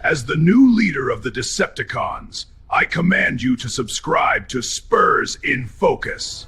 As the new leader of the Decepticons, I command you to subscribe to Spurs in Focus.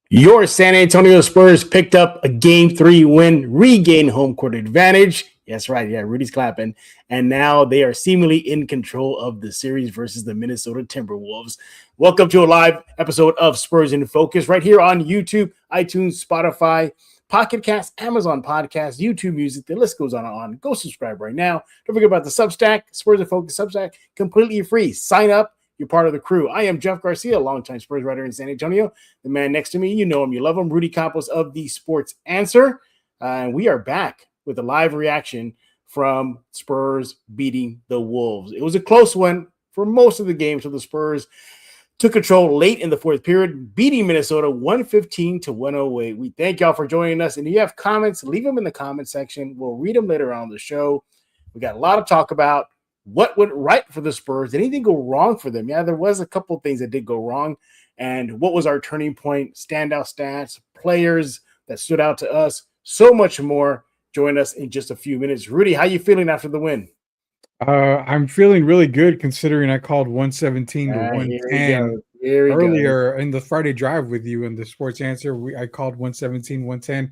Your San Antonio Spurs picked up a Game 3 win, regained home court advantage. That's right. Yeah, Rudy's clapping. And now they are seemingly in control of the series versus the Minnesota Timberwolves. Welcome to a live episode of Spurs in Focus right here on YouTube, iTunes, Spotify, Pocket Cast, Amazon Podcast, YouTube Music. The list goes on and on. Go subscribe right now. Don't forget about the Substack, Spurs in Focus Substack, completely free. Sign up. You're part of the crew. I am Jeff Garcia, longtime Spurs writer in San Antonio. The man next to me, you know him, you love him, Rudy Campos of the Sports Answer. And we are back with a live reaction from Spurs beating the Wolves. It was a close one for most of the game, so the Spurs took control late in the fourth period, beating Minnesota 115-108. We thank y'all for joining us. And if you have comments, leave them in the comment section. We'll read them later on the show. We got a lot to talk about. What went right for the Spurs? Did anything go wrong for them? Yeah, there was a couple of things that did go wrong. And what was our turning point? Standout stats, players that stood out to us, so much more. Join us in just a few minutes. Rudy, how you feeling after the win? I'm feeling really good considering I called 117 to 110 earlier in the Friday drive with you in the Sports Answer. I called 117, 110.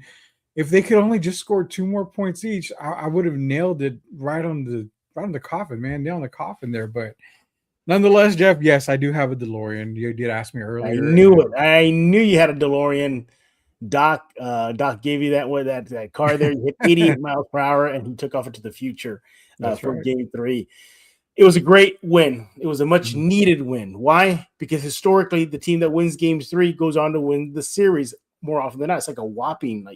If they could only just score 2 more points each, I would have nailed it right on the coffin, man. Nail on the coffin there. But nonetheless, Jeff, yes, I do have a DeLorean. You did ask me earlier. I knew it. I knew you had a DeLorean. Doc gave you that car there. You hit 88 miles per hour, and he took off into the future for right. Game 3. It was a great win. It was a much needed win. Why? Because historically, the team that wins Game 3 goes on to win the series more often than not. It's like a whopping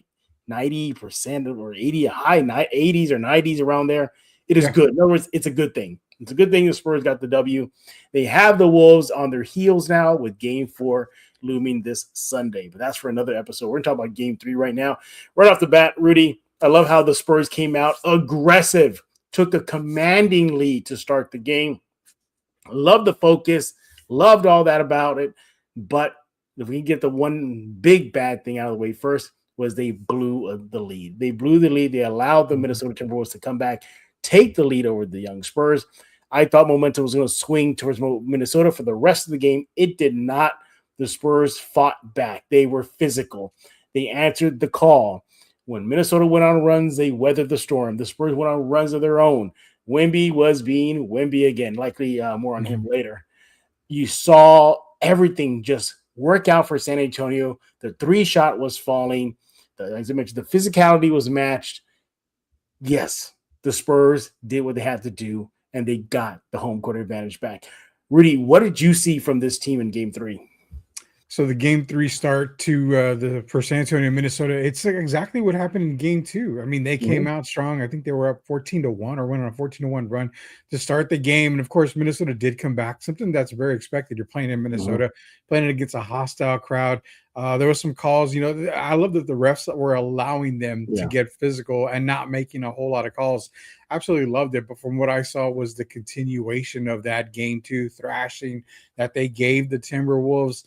90% or 80, high 80s or 90s around there. It is good. In other words, it's a good thing. It's a good thing the Spurs got the W. They have the Wolves on their heels now with Game 4 looming this Sunday. But that's for another episode. We're going to talk about Game 3 right now. Right off the bat, Rudy, I love how the Spurs came out aggressive, took a commanding lead to start the game. Love the focus, loved all that about it. But if we can get the one big bad thing out of the way first, was they blew the lead. They blew the lead. They allowed the Minnesota Timberwolves to come back, take the lead over the young Spurs. I thought momentum was going to swing towards Minnesota for the rest of the game. It did not. The Spurs fought back. They were physical. They answered the call. When Minnesota went on runs, they weathered the storm. The Spurs went on runs of their own. Wemby was being Wemby again. Likely more on him later. You saw everything just work out for San Antonio. The 3-shot was falling. As I mentioned, the physicality was matched. Yes, the Spurs did what they had to do, and they got the home court advantage back. Rudy, what did you see from this team in Game 3? So the Game 3 start to for San Antonio, Minnesota, it's exactly what happened in Game 2. I mean, they came out strong. I think they were up 14-1 or went on a 14-1 run to start the game. And, of course, Minnesota did come back, something that's very expected. You're playing in Minnesota, playing against a hostile crowd. There was some calls. I love that the refs were allowing them to get physical and not making a whole lot of calls. Absolutely loved it. But from what I saw was the continuation of that Game 2 thrashing that they gave the Timberwolves.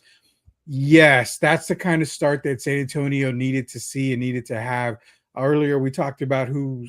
Yes, that's the kind of start that San Antonio needed to see and needed to have. Earlier, we talked about who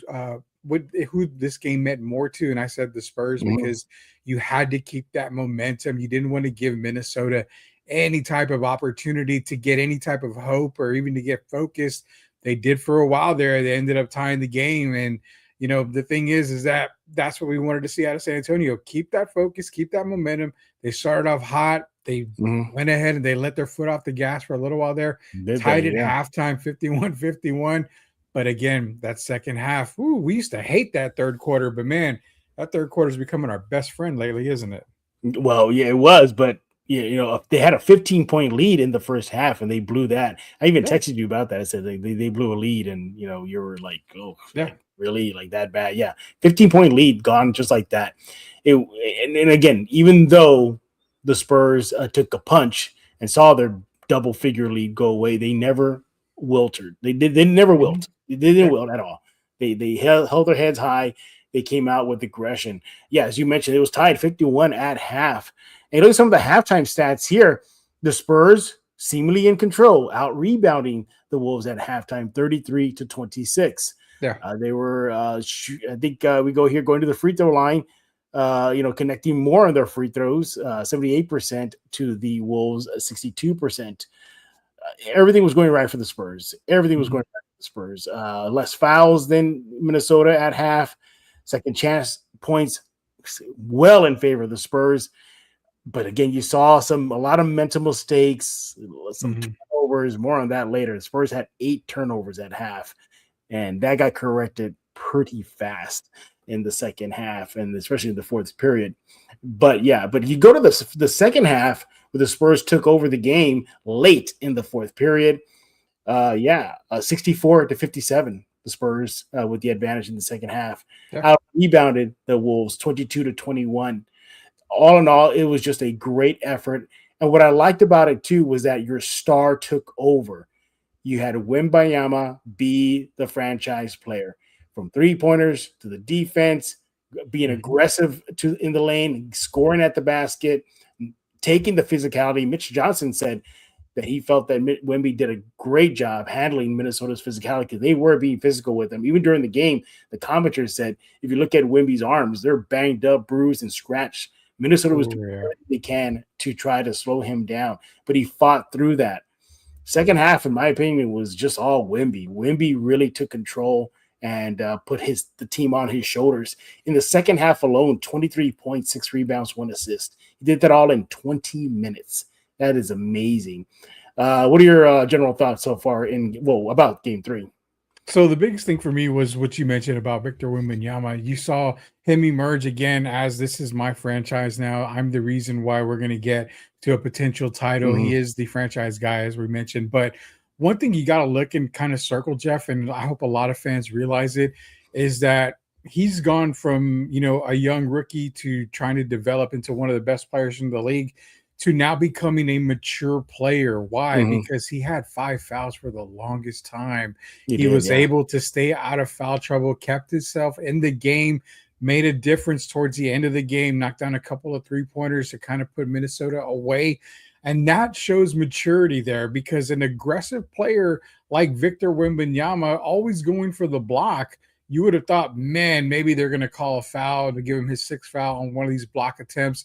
this game meant more to, and I said the Spurs because you had to keep that momentum. You didn't want to give Minnesota any type of opportunity to get any type of hope or even to get focused. They did for a while there. They ended up tying the game, and the thing is that that's what we wanted to see out of San Antonio. Keep that focus, keep that momentum. They started off hot. They went ahead and they let their foot off the gas for a little while there. Tied at halftime, 51-51. But again, that second half, we used to hate that third quarter. But, man, that third quarter is becoming our best friend lately, isn't it? Well, yeah, it was. But, if they had a 15-point lead in the first half and they blew that. I even texted you about that. I said they blew a lead and, you were like, oh, yeah. Really? Like that bad? Yeah. 15-point lead gone just like that. And again, even though the Spurs took a punch and saw their double-figure lead go away, they never wilted. They never wilt. They didn't wilt at all. They held their heads high. They came out with aggression. Yeah, as you mentioned, it was tied 51 at half. And look at some of the halftime stats here. The Spurs seemingly in control, out rebounding the Wolves at halftime, 33-26. Yeah. They were, I think we go here going to the free throw line, connecting more on their free throws, 78% to the Wolves, 62%. Everything was going right for the Spurs. Everything was going right for the Spurs. Less fouls than Minnesota at half. Second chance points well in favor of the Spurs. But again, you saw a lot of mental mistakes, some turnovers. More on that later. The Spurs had 8 turnovers at half, and that got corrected pretty fast in the second half, and especially in the fourth period. But you go to the second half where the Spurs took over the game late in the fourth period. 64-57. The Spurs with the advantage in the second half. Out rebounded the Wolves 22-21. All in all, it was just a great effort. And what I liked about it too was that your star took over. You had Wembanyama be the franchise player, from 3-pointers to the defense, being aggressive in the lane, scoring at the basket, taking the physicality. Mitch Johnson said that he felt that Wemby did a great job handling Minnesota's physicality because they were being physical with him. Even during the game, the commentators said, if you look at Wemby's arms, they're banged up, bruised, and scratched. Minnesota was doing everything they can to try to slow him down, but he fought through that. Second half, in my opinion, was just all Wemby. Wemby really took control and put the team on his shoulders. In the second half alone, 23 points, 6 rebounds, 1 assist. He did that all in 20 minutes. That is amazing. What are your general thoughts so far about Game 3? So the biggest thing for me was what you mentioned about Victor Wembanyama. You saw him emerge again as, this is my franchise now. I'm the reason why we're going to get to a potential title. He is the franchise guy, as we mentioned. But one thing you got to look and kind of circle, Jeff, and I hope a lot of fans realize it, is that he's gone from, a young rookie to trying to develop into one of the best players in the league to now becoming a mature player. Why? Because he had 5 fouls for the longest time. He was able to stay out of foul trouble, kept himself in the game, made a difference towards the end of the game, knocked down a couple of 3-pointers to kind of put Minnesota away. And that shows maturity there, because an aggressive player like Victor Wembanyama, always going for the block, you would have thought, man, maybe they're going to call a foul to give him his 6th foul on one of these block attempts.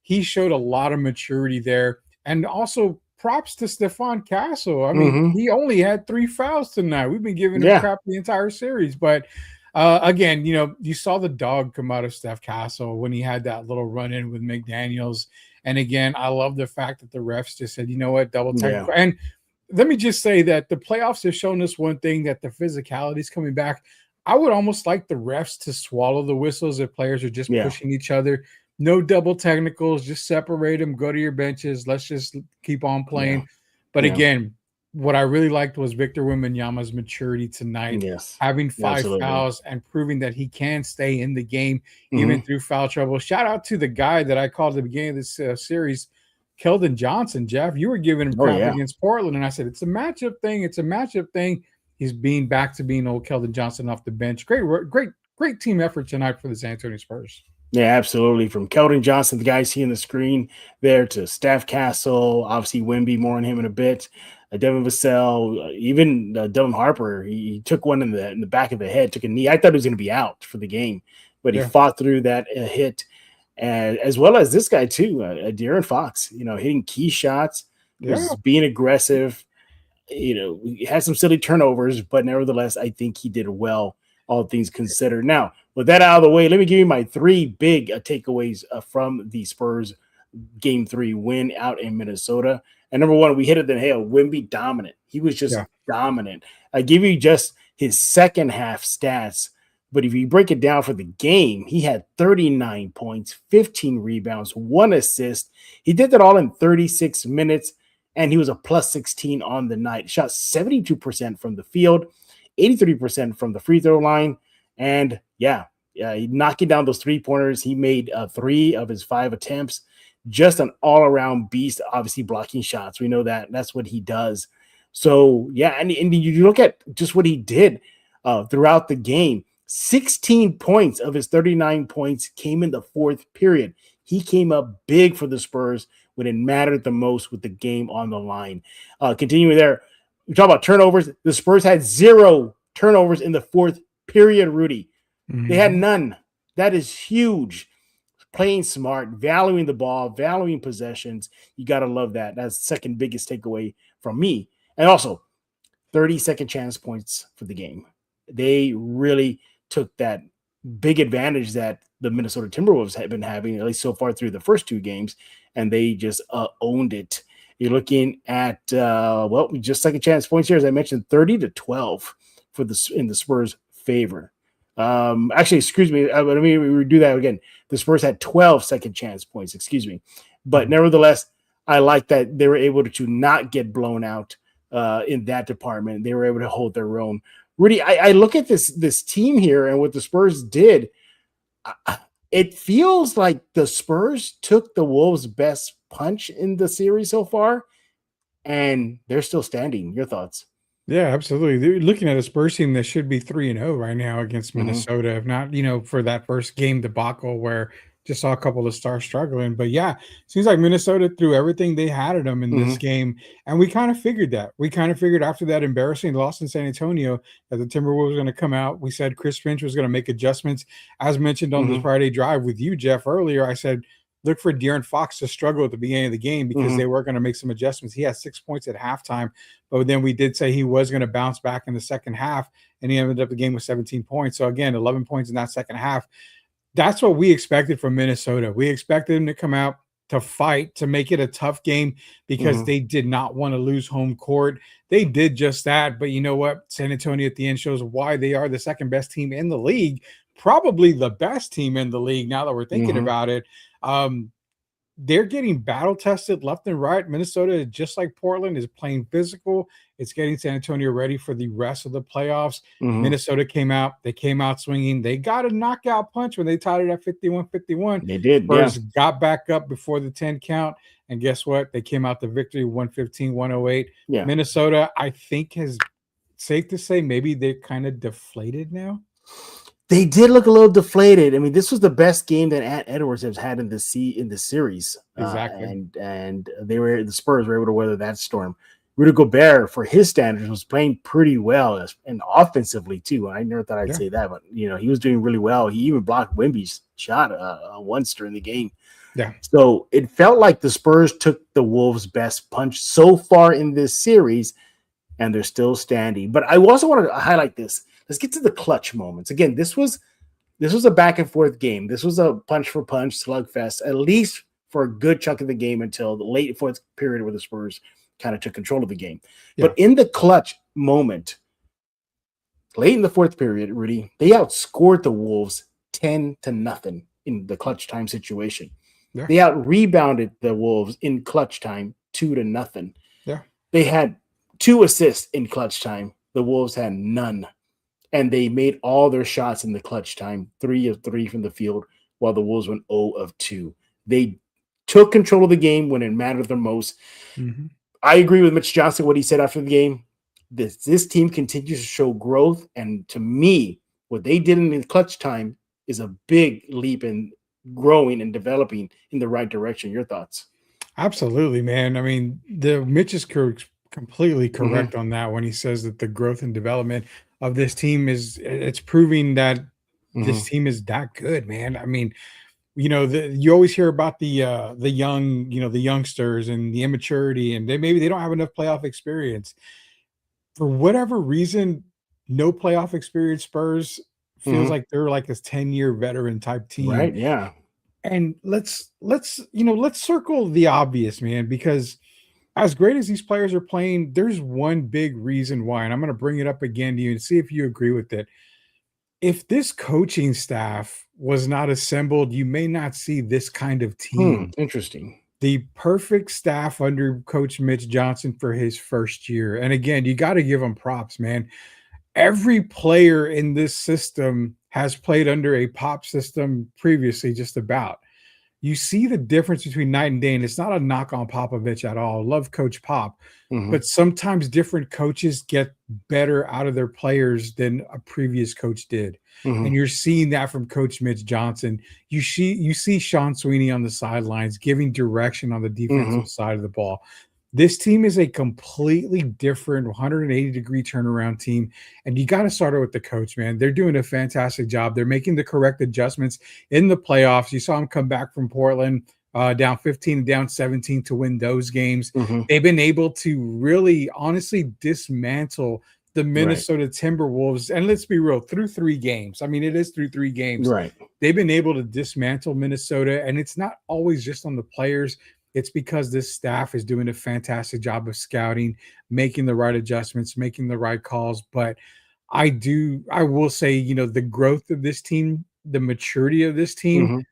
He showed a lot of maturity there. And also props to Stephon Castle. I mean, he only had 3 fouls tonight. We've been giving him crap the entire series. But again, you saw the dog come out of Steph Castle when he had that little run-in with McDaniels. And again, I love the fact that the refs just said, you know what, double technical. And let me just say that the playoffs have shown us one thing, that the physicality is coming back. I would almost like the refs to swallow the whistles if players are just pushing each other. No double technicals, just separate them, go to your benches. Let's just keep on playing. But again, what I really liked was Victor Wembanyama's maturity tonight, having 5 fouls and proving that he can stay in the game even through foul trouble. Shout out to the guy that I called at the beginning of this series, Keldon Johnson. Jeff, you were giving him crap against Portland, and I said, it's a matchup thing. It's a matchup thing. He's being back to being old Keldon Johnson off the bench. Great team effort tonight for the San Antonio Spurs. Yeah, absolutely. From Keldon Johnson, the guy you see on the screen there, to Steph Castle, obviously Wemby, more on him in a bit. Devin Vassell, even Dylan Harper, he took one in the back of the head, took a knee. I thought he was going to be out for the game, but he fought through that hit, and as well as this guy too, De'Aaron Fox. Hitting key shots, was being aggressive. He had some silly turnovers, but nevertheless, I think he did well, all things considered. Now, with that out of the way, let me give you my 3 big takeaways from the Spurs Game 3 win out in Minnesota. And number 1, we hit it the nail. Wemby dominant. He was just dominant. I give you just his second half stats, but if you break it down for the game, he had 39 points, 15 rebounds, 1 assist. He did that all in 36 minutes, and he was a plus 16 on the night. Shot 72% from the field, 83% from the free throw line, and knocking down those 3-pointers. He made 3 of his 5 attempts. Just an all-around beast, obviously blocking shots. We know that. That's what he does. So, and you look at just what he did. throughout the game. 16 points of his 39 points came in the fourth period. He came up big for the Spurs when it mattered the most with the game on the line. Continuing there, we talk about turnovers. The Spurs had 0 turnovers in the fourth period, Rudy. They had none. That is huge. Playing smart, valuing the ball, valuing possessions. You got to love that. That's the second biggest takeaway from me. And also, 30-second chance points for the game. They really took that big advantage that the Minnesota Timberwolves had been having, at least so far through the first 2 games, and they just owned it. You're looking at, just second chance points here, as I mentioned, 30-12 in the Spurs' favor. Actually, excuse me, let me redo that again. The Spurs had 12 second chance points, excuse me. But nevertheless, I like that they were able to not get blown out in that department. They were able to hold their own. Rudy, I look at this team here and what the Spurs did. It feels like the Spurs took the Wolves' best punch in the series so far, and they're still standing. Your thoughts? Yeah, absolutely. They're looking at a Spurs team that should be 3-0 right now against Minnesota, if not, for that first game debacle where just saw a couple of stars struggling. But yeah, seems like Minnesota threw everything they had at them in this game. And we kind of figured that. We kind of figured after that embarrassing loss in San Antonio that the Timberwolves were going to come out. We said Chris Finch was going to make adjustments. As mentioned on this Friday drive with you, Jeff, earlier, I said, look for De'Aaron Fox to struggle at the beginning of the game because they were going to make some adjustments. He had 6 points at halftime, but then we did say he was going to bounce back in the second half, and he ended up the game with 17 points. So again, 11 points in that second half. That's what we expected from Minnesota. We expected them to come out to fight, to make it a tough game because they did not want to lose home court. They did just that, but you know what? San Antonio at the end shows why they are the second best team in the league, probably the best team in the league now that we're thinking about it. They're getting battle tested left and right. Minnesota, just like Portland, is playing physical. It's getting San Antonio ready for the rest of the playoffs. Minnesota came out. They came out swinging. They got a knockout punch when they tied it at 51-51. They did. Spurs got back up before the 10 count. And guess what? They came out the victory 115-108. Yeah. Minnesota, I think, is safe to say maybe they're kind of deflated now. They did look a little deflated. I mean, this was the best game that Edwards has had in the series. Exactly. And the Spurs were able to weather that storm. Rudy Gobert, for his standards, was playing pretty well and offensively too. I never thought I'd say that, but he was doing really well. He even blocked Wemby's shot once during the game. Yeah. So it felt like the Spurs took the Wolves' best punch so far in this series, and they're still standing. But I also want to highlight this. Let's get to the clutch moments. Again, this was a back and forth game. This was a punch for punch slugfest, at least for a good chunk of the game until the late fourth period where the Spurs kind of took control of the game. Yeah. But in the clutch moment, late in the fourth period, Rudy, they outscored the Wolves 10-0 in the clutch time situation. Yeah. They out-rebounded the Wolves in clutch time 2-0. Yeah. They had 2 assists in clutch time. The Wolves had none. And they made all their shots in the clutch time, 3 of 3 from the field, while the Wolves went 0 of 2. They took control of the game when it mattered the most. I agree with Mitch Johnson, what he said after the game. This team continues to show growth, and to me, what they did in the clutch time is a big leap in growing and developing in the right direction. Your thoughts? Absolutely, man. I mean, Mitch is completely correct on that when he says that the growth and development of this team it's proving that this team is that good, man. I mean, you always hear about the young, the youngsters and the immaturity, and maybe they don't have enough playoff experience. For whatever reason, no playoff experience Spurs feels like they're like this 10-year veteran type team. Right, yeah. And let's circle the obvious, man, because as great as these players are playing, there's one big reason why, and I'm going to bring it up again to you and see if you agree with it. If this coaching staff was not assembled, you may not see this kind of team. Interesting. The perfect staff under Coach Mitch Johnson for his first year. And again, you got to give him props, man. Every player in this system has played under a pop system previously, just about. you see the difference between night and day. And it's not a knock on Popovich at all. Love Coach Pop. But sometimes different coaches get better out of their players than a previous coach did. And you're seeing that from Coach Mitch Johnson. You see Sean Sweeney on the sidelines giving direction on the defensive side of the ball. This team is a completely different 180-degree turnaround team. And you got to start it with the coach, man. They're doing a fantastic job. They're making the correct adjustments in the playoffs. You saw them come back from Portland, down 15, down 17 to win those games. They've been able to really, honestly dismantle the Minnesota Timberwolves. And let's be real, through 3 games. I mean, it is through 3 games. Right. They've been able to dismantle Minnesota. And it's not always just on the players. It's because this staff is doing a fantastic job of scouting, making the right adjustments, making the right calls. But I will say, the growth of this team, the maturity of this team,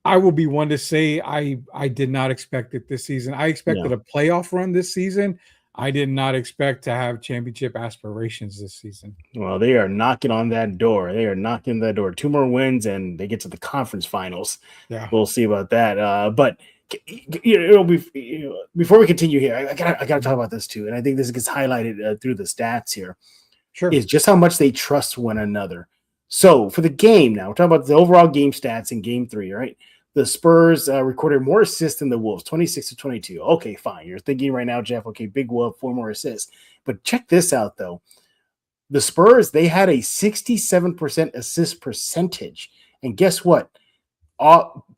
I will be one to say I did not expect it this season. I expected a playoff run this season. I did not expect to have championship aspirations this season. Well, they are knocking on that door. 2 more wins, and they get to the conference finals. Yeah, we'll see about that. But before we continue here, I gotta talk about this too, and I think this gets highlighted through the stats here. Sure, is just how much they trust one another. So for the game now, we're talking about the overall game stats in Game 3, right? The Spurs recorded more assists than the Wolves, 26-22. Okay, fine. You're thinking right now, Jeff, okay, Big Wolf, 4 more assists. But check this out, though. The Spurs, they had a 67% assist percentage. And guess what?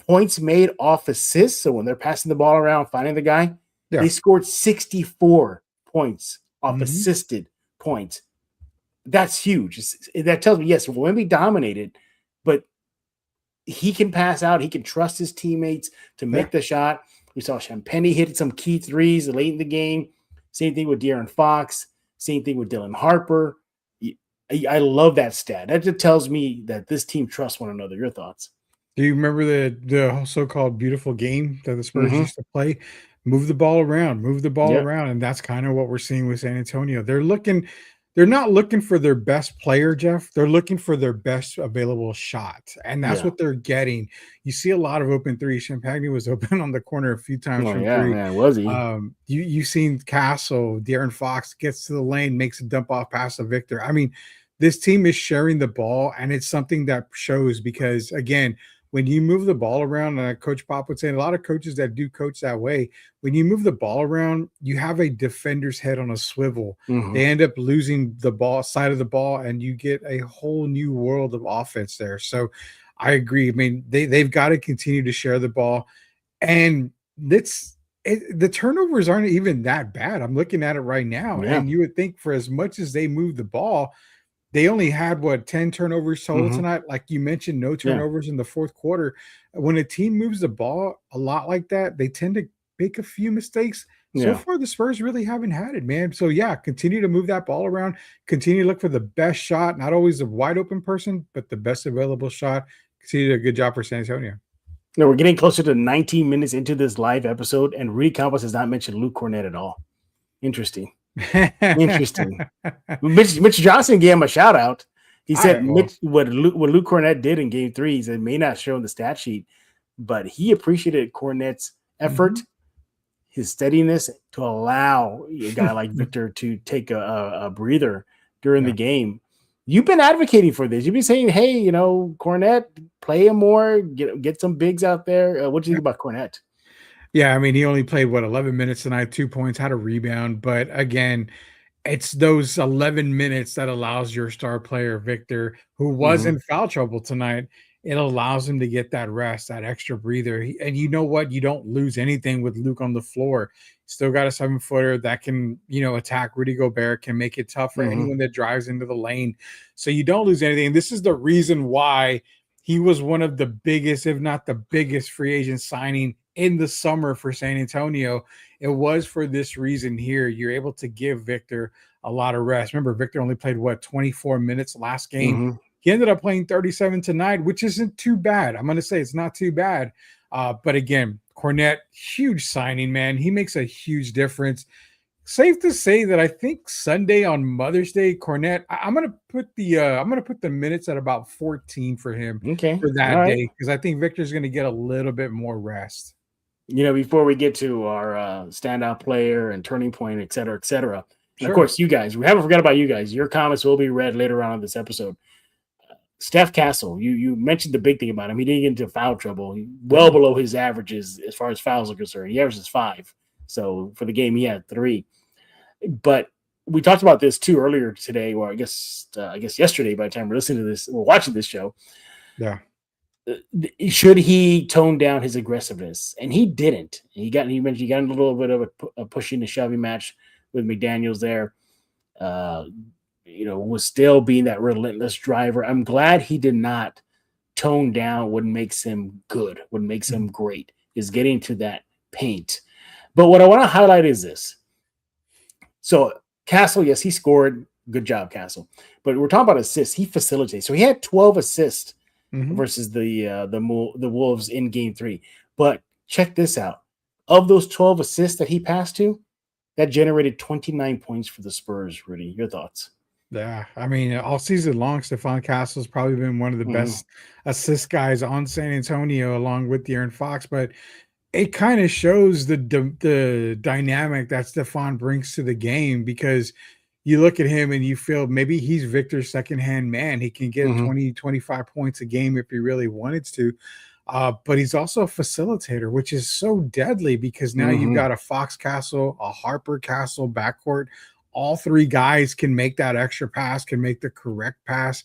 Points made off assists, so when they're passing the ball around, finding the guy, they scored 64 points off assisted points. That's huge. That tells me, yes, Wemby dominated, but he can pass out. He can trust his teammates to make the shot. We saw Champagnie hit some key threes late in the game. Same thing with De'Aaron Fox. Same thing with Dylan Harper. I love that stat. That just tells me that this team trusts one another. Your thoughts? Do you remember the so-called beautiful game that the Spurs used to play? Move the ball around, and that's kind of what we're seeing with San Antonio. They're not looking for their best player, Jeff. They're looking for their best available shot, and that's what they're getting. You see a lot of open threes. Champagnie was open on the corner a few times from 3. Man, was he? You've seen Castle, De'Aaron Fox gets to the lane, makes a dump off pass to Victor. I mean, this team is sharing the ball, and it's something that shows because, again, when you move the ball around, and Coach Pop would say, and a lot of coaches that do coach that way, when you move the ball around, you have a defender's head on a swivel. They end up losing the ball side of the ball, and you get a whole new world of offense there. So I agree. I mean, they've got to continue to share the ball. And the turnovers aren't even that bad. I'm looking at it right now. Yeah. And you would think for as much as they move the ball, they only had 10 turnovers total tonight. Like you mentioned, no turnovers in the fourth quarter. When a team moves the ball a lot like that, they tend to make a few mistakes. So far, the Spurs really haven't had it, man. So continue to move that ball around. Continue to look for the best shot, not always a wide open person, but the best available shot. Continue to do a good job for San Antonio. Now we're getting closer to 19 minutes into this live episode, and Rudy Campos has not mentioned Luke Cornett at all. Interesting. Mitch Johnson gave him a shout out. He said what Luke Cornett did in Game 3, he said, may not show in the stat sheet, but he appreciated Cornett's effort, his steadiness to allow a guy like Victor to take a breather during the game. You've been advocating for this. You've been saying, hey, Cornett, play him more, get some bigs out there. What do you think about Cornett? Yeah, I mean, he only played 11 minutes tonight, 2 points, had a rebound. But again, it's those 11 minutes that allows your star player, Victor, who was in foul trouble tonight, it allows him to get that rest, that extra breather. And you know what? You don't lose anything with Luke on the floor. Still got a 7-footer that can, attack Rudy Gobert, can make it tough for anyone that drives into the lane. So you don't lose anything. And this is the reason why he was one of the biggest, if not the biggest, free agent signing in the summer for San Antonio. It was for this reason here. You're able to give Victor a lot of rest. Remember, Victor only played 24 minutes last game. He ended up playing 37 tonight, which isn't too bad. I'm going to say it's not too bad. But again, Cornett, huge signing, man. He makes a huge difference. safe to say that I think Sunday on Mother's Day, Cornette, I'm gonna put the minutes at about 14 for him Okay. for All that right. day because I think Victor's gonna get a little bit more rest. Before we get to our standout player and turning point, et cetera, and of Sure. course, you guys, we haven't forgot about you guys. Your comments will be read later on in this episode. Steph Castle, you mentioned the big thing about him. He didn't get into foul trouble, well below his averages as far as fouls are concerned. He averages 5. So for the game, he had 3. But we talked about this too earlier today, or I guess yesterday. By the time we're listening to this, we're watching this show. Yeah. Should he tone down his aggressiveness? And he didn't. He mentioned he got in a little bit of a pushing and shoving match with McDaniels there. Was still being that relentless driver. I'm glad he did not tone down what makes him good, what makes him great, is getting to that paint. But what I want to highlight is this. So Castle, yes, he scored. Good job, Castle. But we're talking about assists. He facilitates. So he had 12 assists versus the Wolves in Game 3. But check this out. Of those 12 assists that he passed to, that generated 29 points for the Spurs. Rudy, your thoughts? Yeah, I mean, all season long, Stephon Castle's probably been one of the best assist guys on San Antonio, along with De'Aaron Fox. But it kind of shows the dynamic that Stephon brings to the game, because you look at him and you feel maybe he's Victor's second-hand man. He can get 20, 25 points a game if he really wanted to. But he's also a facilitator, which is so deadly, because now you've got a Fox Castle, a Harper Castle backcourt. All 3 guys can make that extra pass, can make the correct pass.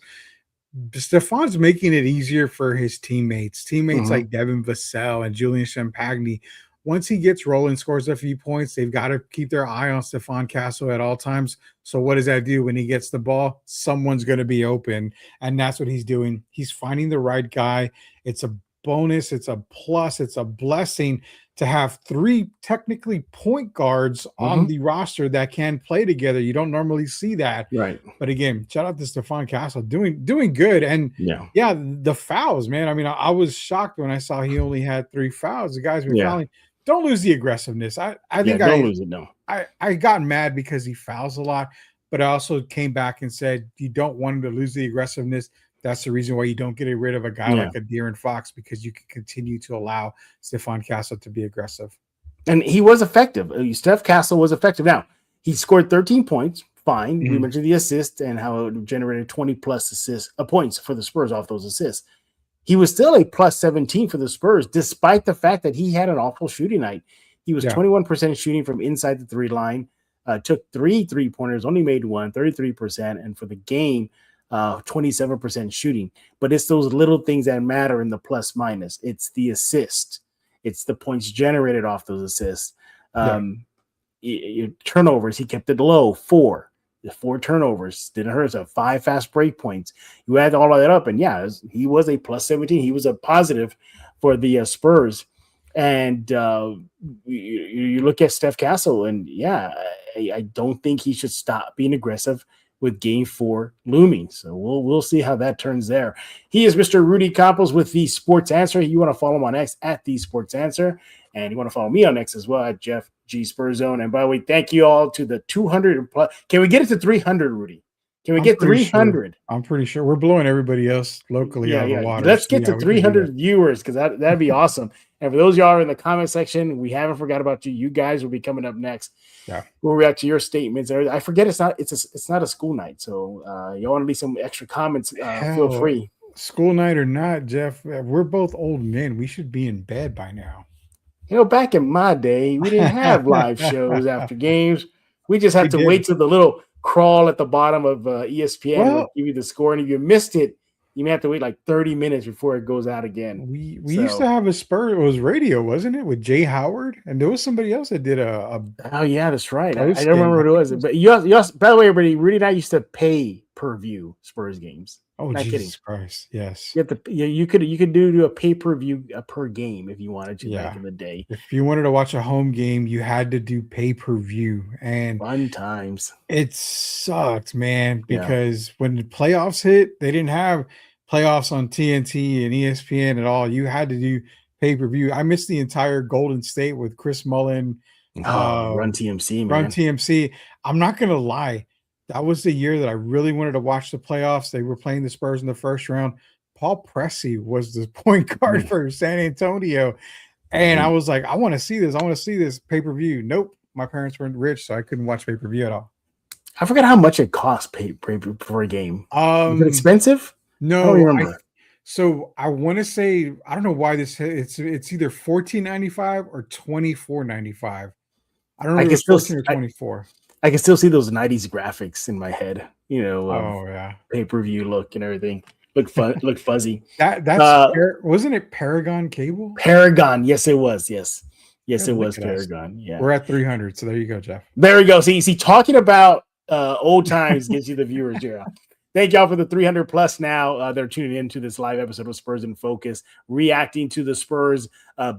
Stephon's making it easier for his teammates like Devin Vassell and Julian Champagny. Once he gets rolling, scores a few points, they've got to keep their eye on Stephon Castle at all times. So what does that do? When he gets the ball, someone's going to be open, and that's what he's doing. He's finding the right guy. It's a bonus, it's a plus, it's a blessing to have 3 technically point guards on the roster that can play together. You don't normally see that. Right. But again, shout out to Stephon Castle doing good. And yeah, the fouls, man. I mean, I was shocked when I saw he only had 3 fouls. The guys were fouling. Don't lose the aggressiveness. I think don't lose it. No. I got mad because he fouls a lot, but I also came back and said, you don't want him to lose the aggressiveness. That's the reason why you don't get rid of a guy like a De'Aaron Fox, because you can continue to allow Stephon Castle to be aggressive. And he was effective. Steph Castle was effective. Now, he scored 13 points. Fine. We mentioned the assist and how it generated 20-plus points for the Spurs off those assists. He was still a plus 17 for the Spurs, despite the fact that he had an awful shooting night. He was 21% shooting from inside the 3 line, took 3 3-pointers, only made 1, 33%. And for the game, 27% shooting. But it's those little things that matter in the plus minus. It's the assist. It's the points generated off those assists. Turnovers, he kept it low, 4. The 4 turnovers didn't hurt us. 5 fast break points. You add all of that up, and he was a plus 17. He was a positive for the Spurs. And you look at Steph Castle, and I don't think he should stop being aggressive with Game 4 looming. So we'll see how that turns there. He is Mr. Rudy Campos with The Sports Answer. You want to follow him on X at The Sports Answer, and you want to follow me on X as well at Jeff G Spurs Zone. And by the way, thank you all to the 200 plus. Can we get it to 300, Rudy? Can we get 300? Sure. I'm pretty sure we're blowing everybody else locally out of the water. Let's get to 300 viewers, because that'd be awesome. And for those of y'all in the comment section, we haven't forgot about you. You guys will be coming up next. Yeah, we'll react to your statements. I forget it's not a school night, so y'all want to leave some extra comments? Feel free. School night or not, Jeff, we're both old men. We should be in bed by now. Back in my day, we didn't have live shows after games. We just had to wait till the little crawl at the bottom of ESPN will give you the score, and if you missed it, you may have to wait like 30 minutes before it goes out again. We used to have a Spurs. It was radio, wasn't it, with Jay Howard? And there was somebody else that did a oh yeah, that's right. I don't remember what it was. But you also, by the way, everybody, Rudy and I used to pay per view Spurs games. Oh, not Jesus Christ! Yes, you could do a pay-per-view per game if you wanted to back in the day. If you wanted to watch a home game, you had to do pay-per-view, and fun times. It sucked, man, because when the playoffs hit, they didn't have playoffs on TNT and ESPN at all. You had to do pay-per-view. I missed the entire Golden State with Chris Mullen Run TMC, Run man. TMC. I'm not gonna lie, that was the year that I really wanted to watch the playoffs. They were playing the Spurs in the first round. Paul Pressey was the point guard for San Antonio, and I was like, I want to see this. I want to see this pay-per-view. Nope, my parents weren't rich, so I couldn't watch pay-per-view at all. I forgot how much it cost for a game. Was it expensive? No, I don't remember. So I want to say, I don't know why it's either $14.95 or $24.95. I don't know if it's 14 or 24. I can still see those 90s graphics in my head, Oh yeah, pay-per-view look and everything. Look fuzzy. That's wasn't it Paragon Cable? Paragon, yes, it was. Yes, it was Paragon. Yeah, we're at 300, so there you go, Jeff. There we go. See, talking about old times gives you the viewers, Gerald. Thank y'all for the 300 plus now. They're tuning into this live episode of Spurs in Focus, reacting to the Spurs'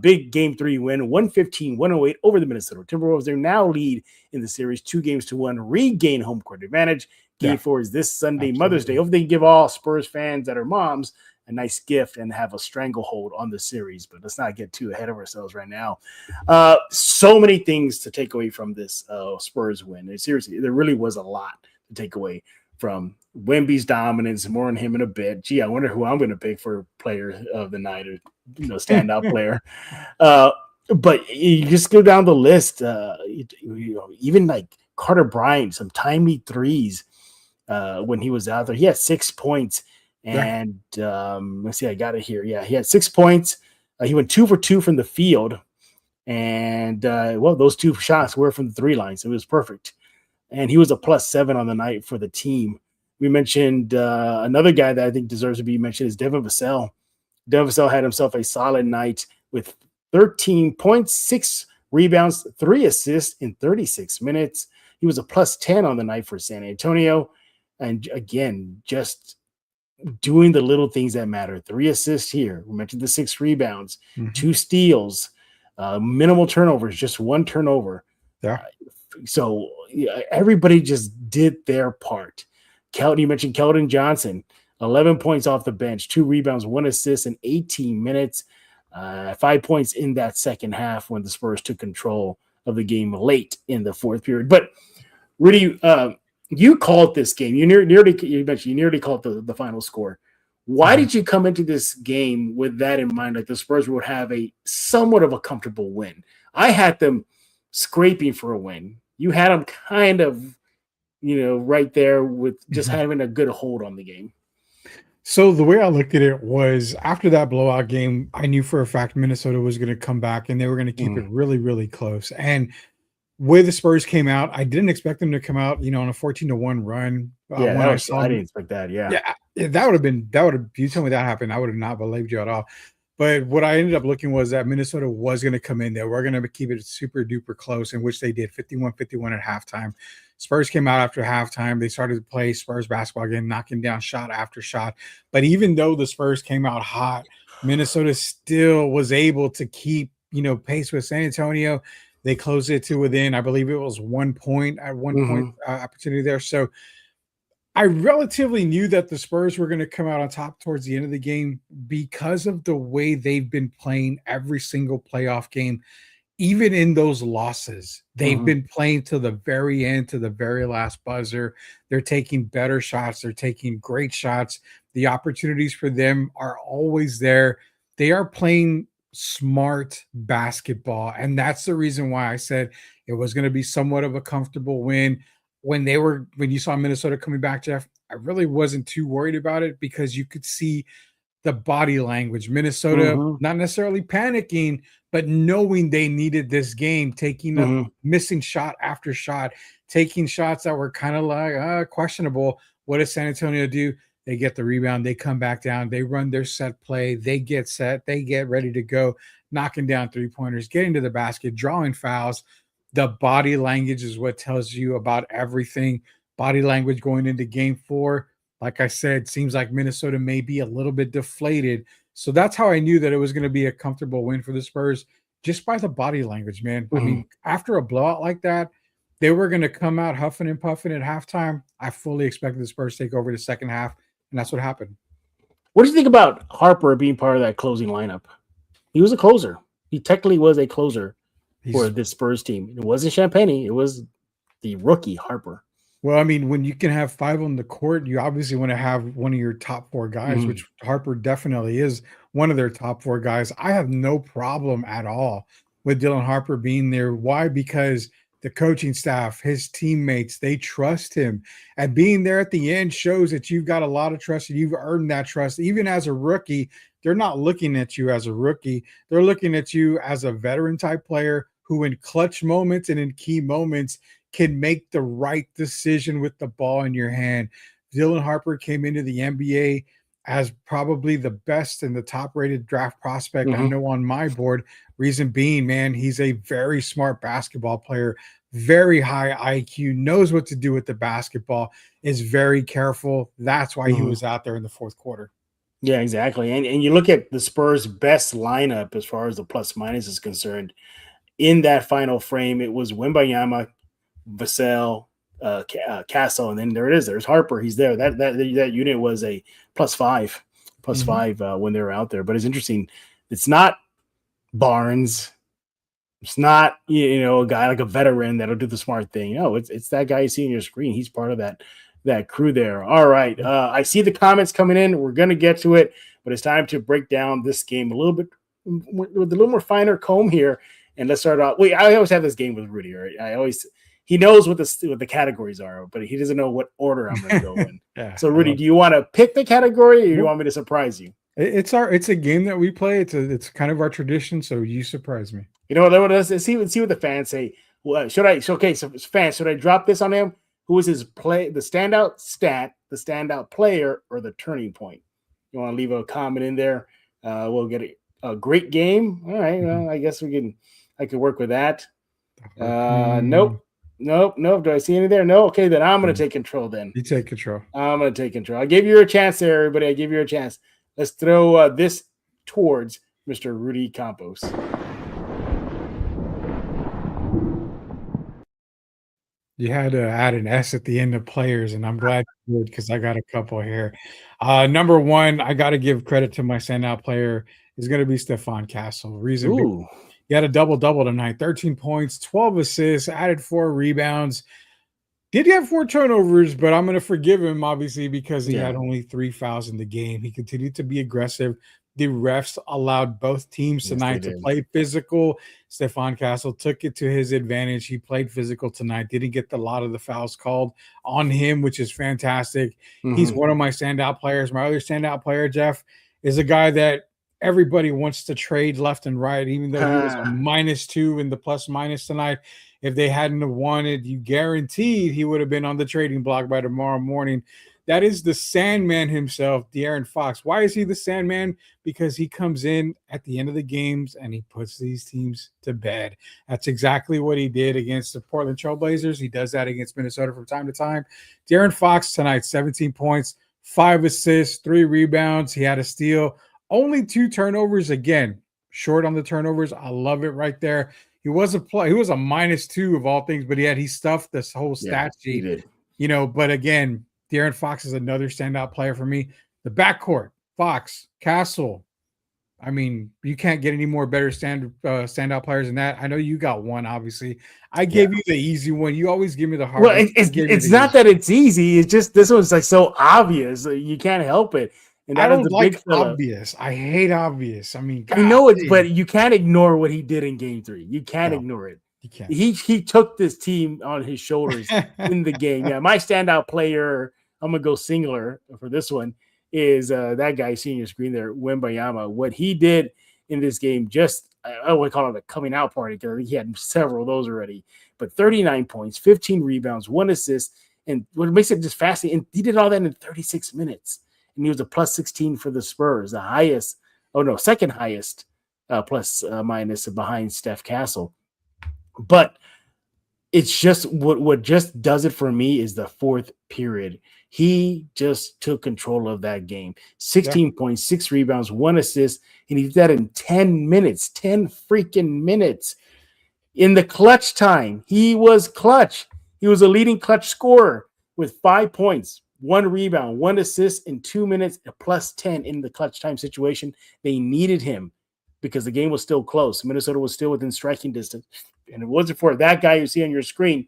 big Game 3 win, 115-108 over the Minnesota Timberwolves. They now lead in the series 2-1, regain home court advantage. Game 4 is this Sunday, absolutely. Mother's Day. Hopefully they can give all Spurs fans that are moms a nice gift and have a stranglehold on the series. But let's not get too ahead of ourselves right now. So many things to take away from this Spurs win. And seriously, there really was a lot to take away from Wemby's dominance. More on him in a bit. Gee, I wonder who I'm going to pick for player of the night or standout player. But you just go down the list. Even like Carter Bryant, some timely threes when he was out there. He had 6 points, and let's see, I got it here. Yeah, he had 6 points. He went 2 for 2 from the field, and those 2 shots were from the 3 line, so it was perfect. And he was a +7 on the night for the team. We mentioned another guy that I think deserves to be mentioned is Devin Vassell. Devin Vassell had himself a solid night with 13 points, 6 rebounds, 3 assists in 36 minutes. He was a +10 on the night for San Antonio. And again, just doing the little things that matter. 3 assists here. We mentioned the 6 rebounds, 2 steals, minimal turnovers, just 1 turnover. Yeah. So everybody just did their part. You mentioned Keldon Johnson, 11 points off the bench, 2 rebounds, 1 assist in 18 minutes, 5 points in that second half when the Spurs took control of the game late in the fourth period. But Rudy, you called this game. You nearly called the final score. Why did you come into this game with that in mind? Like the Spurs would have a somewhat of a comfortable win. I had them scraping for a win. You had them kind of, right there with just having a good hold on the game. So the way I looked at it was after that blowout game, I knew for a fact Minnesota was going to come back and they were going to keep it really, really close. And where the Spurs came out, I didn't expect them to come out, on a 14-1 run. I didn't expect that. Yeah, that would have. You told me that happened, I would have not believed you at all. But what I ended up looking was that Minnesota was going to come in there. We're going to keep it super duper close, in which they did 51-51 at halftime. Spurs came out after halftime. They started to play Spurs basketball again, knocking down shot after shot. But even though the Spurs came out hot, Minnesota still was able to keep, pace with San Antonio. They closed it to within, I believe it was 1 point at one point opportunity there. So I relatively knew that the Spurs were going to come out on top towards the end of the game because of the way they've been playing every single playoff game. Even in those losses, they've been playing to the very end, to the very last buzzer. They're taking better shots. They're taking great shots. The opportunities for them are always there. They are playing smart basketball. And that's the reason why I said it was going to be somewhat of a comfortable win. When you saw Minnesota coming back, Jeff, I really wasn't too worried about it because you could see the body language. Minnesota, not necessarily panicking, but knowing they needed this game, taking a missing shot after shot, taking shots that were kind of like questionable. What does San Antonio do? They get the rebound. They come back down. They run their set play. They get set. They get ready to go, knocking down 3-pointers, getting to the basket, drawing fouls. The body language is what tells you about everything. Body language going into game 4. Like I said, seems like Minnesota may be a little bit deflated. So that's how I knew that it was going to be a comfortable win for the Spurs, just by the body language, man. I mean, after a blowout like that, they were going to come out huffing and puffing at halftime. I fully expected the Spurs to take over the second half, and that's what happened. What do you think about Harper being part of that closing lineup? He was a closer. He technically was a closer for this Spurs team. It wasn't Champagne. It was the rookie Harper. Well, I mean, when you can have 5 on the court, you obviously want to have one of your top 4 guys, which Harper definitely is one of their top 4 guys. I have no problem at all with Dylan Harper being there. Why? Because the coaching staff, his teammates, they trust him. And being there at the end shows that you've got a lot of trust and you've earned that trust. Even as a rookie, they're not looking at you as a rookie. They're looking at you as a veteran type player who in clutch moments and in key moments can make the right decision with the ball in your hand. Dylan Harper came into the NBA as probably the best and the top-rated draft prospect I know on my board. Reason being, man, he's a very smart basketball player, very high IQ, knows what to do with the basketball, is very careful. That's why he was out there in the fourth quarter. Yeah, exactly. And you look at the Spurs' best lineup as far as the plus-minus is concerned. In that final frame, it was Wembanyama, Vassell, Castle, and then there it is. There's Harper. He's there. That unit was a +5 when they were out there. But it's interesting. It's not Barnes. It's not a guy like a veteran that'll do the smart thing. No, it's that guy you see on your screen. He's part of that crew there. All right. I see the comments coming in. We're gonna get to it, but it's time to break down this game a little bit with a little more finer comb here. And let's start off. I always have this game with Rudy. Right? He knows what the categories are, but he doesn't know what order I'm going to go in. So, Rudy, do you want to pick the category, or do you want me to surprise you? It's a game that we play. It's kind of our tradition. So you surprise me. You know what? Let's see what the fans say. Well, fans, should I drop this on him? Who is his play? The standout stat, the standout player, or the turning point? You want to leave a comment in there? We'll get a great game. All right. Well, I guess I could work with that. Nope. Do I see any there? No. Okay, then I'm going to take control then. You take control. I'm going to take control. I gave you a chance there, everybody. I give you a chance. Let's throw this towards Mr. Rudy Campos. You had to add an S at the end of players, and I'm glad you did because I got a couple here. Number one, I got to give credit to my standout player. Is going to be Stephon Castle. Reason being, he had a double-double tonight, 13 points, 12 assists, added 4 rebounds. Did have 4 turnovers, but I'm going to forgive him, obviously, because he had only 3 fouls in the game. He continued to be aggressive. The refs allowed both teams tonight to play physical. Stephon Castle took it to his advantage. He played physical tonight, didn't get a lot of the fouls called on him, which is fantastic. He's one of my standout players. My other standout player, Jeff, is a guy that everybody wants to trade left and right, even though he was a -2 in the plus-minus tonight. If they hadn't have wanted, you guaranteed he would have been on the trading block by tomorrow morning. That is the Sandman himself, De'Aaron Fox. Why is he the Sandman? Because he comes in at the end of the games and he puts these teams to bed. That's exactly what he did against the Portland Trailblazers. He does that against Minnesota from time to time. De'Aaron Fox tonight, 17 points, 5 assists, 3 rebounds. He had a steal. Only 2 turnovers, again, short on the turnovers. I love it right there. He was a -2 of all things, but he stuffed this whole stat sheet. He did. But again, De'Aaron Fox is another standout player for me. The backcourt, Fox, Castle. I mean, you can't get any more better standout players than that. I know you got one, obviously. I gave you the easy one. You always give me the hard one. Well, it's not that it's easy. It's just this one's like so obvious. You can't help it. And I don't like obvious. I hate obvious. I mean, I know it, but you can't ignore what he did in Game 3. You can't ignore it. You can't. He took this team on his shoulders in the game. Yeah, my standout player, I'm gonna go singular for this one, is that guy seeing your screen there, Wembanyama. What he did in this game, I would call it a coming out party because I think he had several of those already. But 39 points, 15 rebounds, 1 assist, and what makes it just fascinating, and he did all that in 36 minutes. And he was a +16 for the Spurs, second highest plus minus behind Steph Castle. But it's just what just does it for me is the fourth period. He just took control of that game. 16 points, 6 rebounds, 1 assist, and he did that in 10 minutes, 10 freaking minutes. In the clutch time, he was clutch. He was a leading clutch scorer with 5 points. 1 rebound, 1 assist in 2 minutes, a +10 in the clutch time situation. They needed him because the game was still close. Minnesota was still within striking distance. and it wasn't for that guy you see on your screen,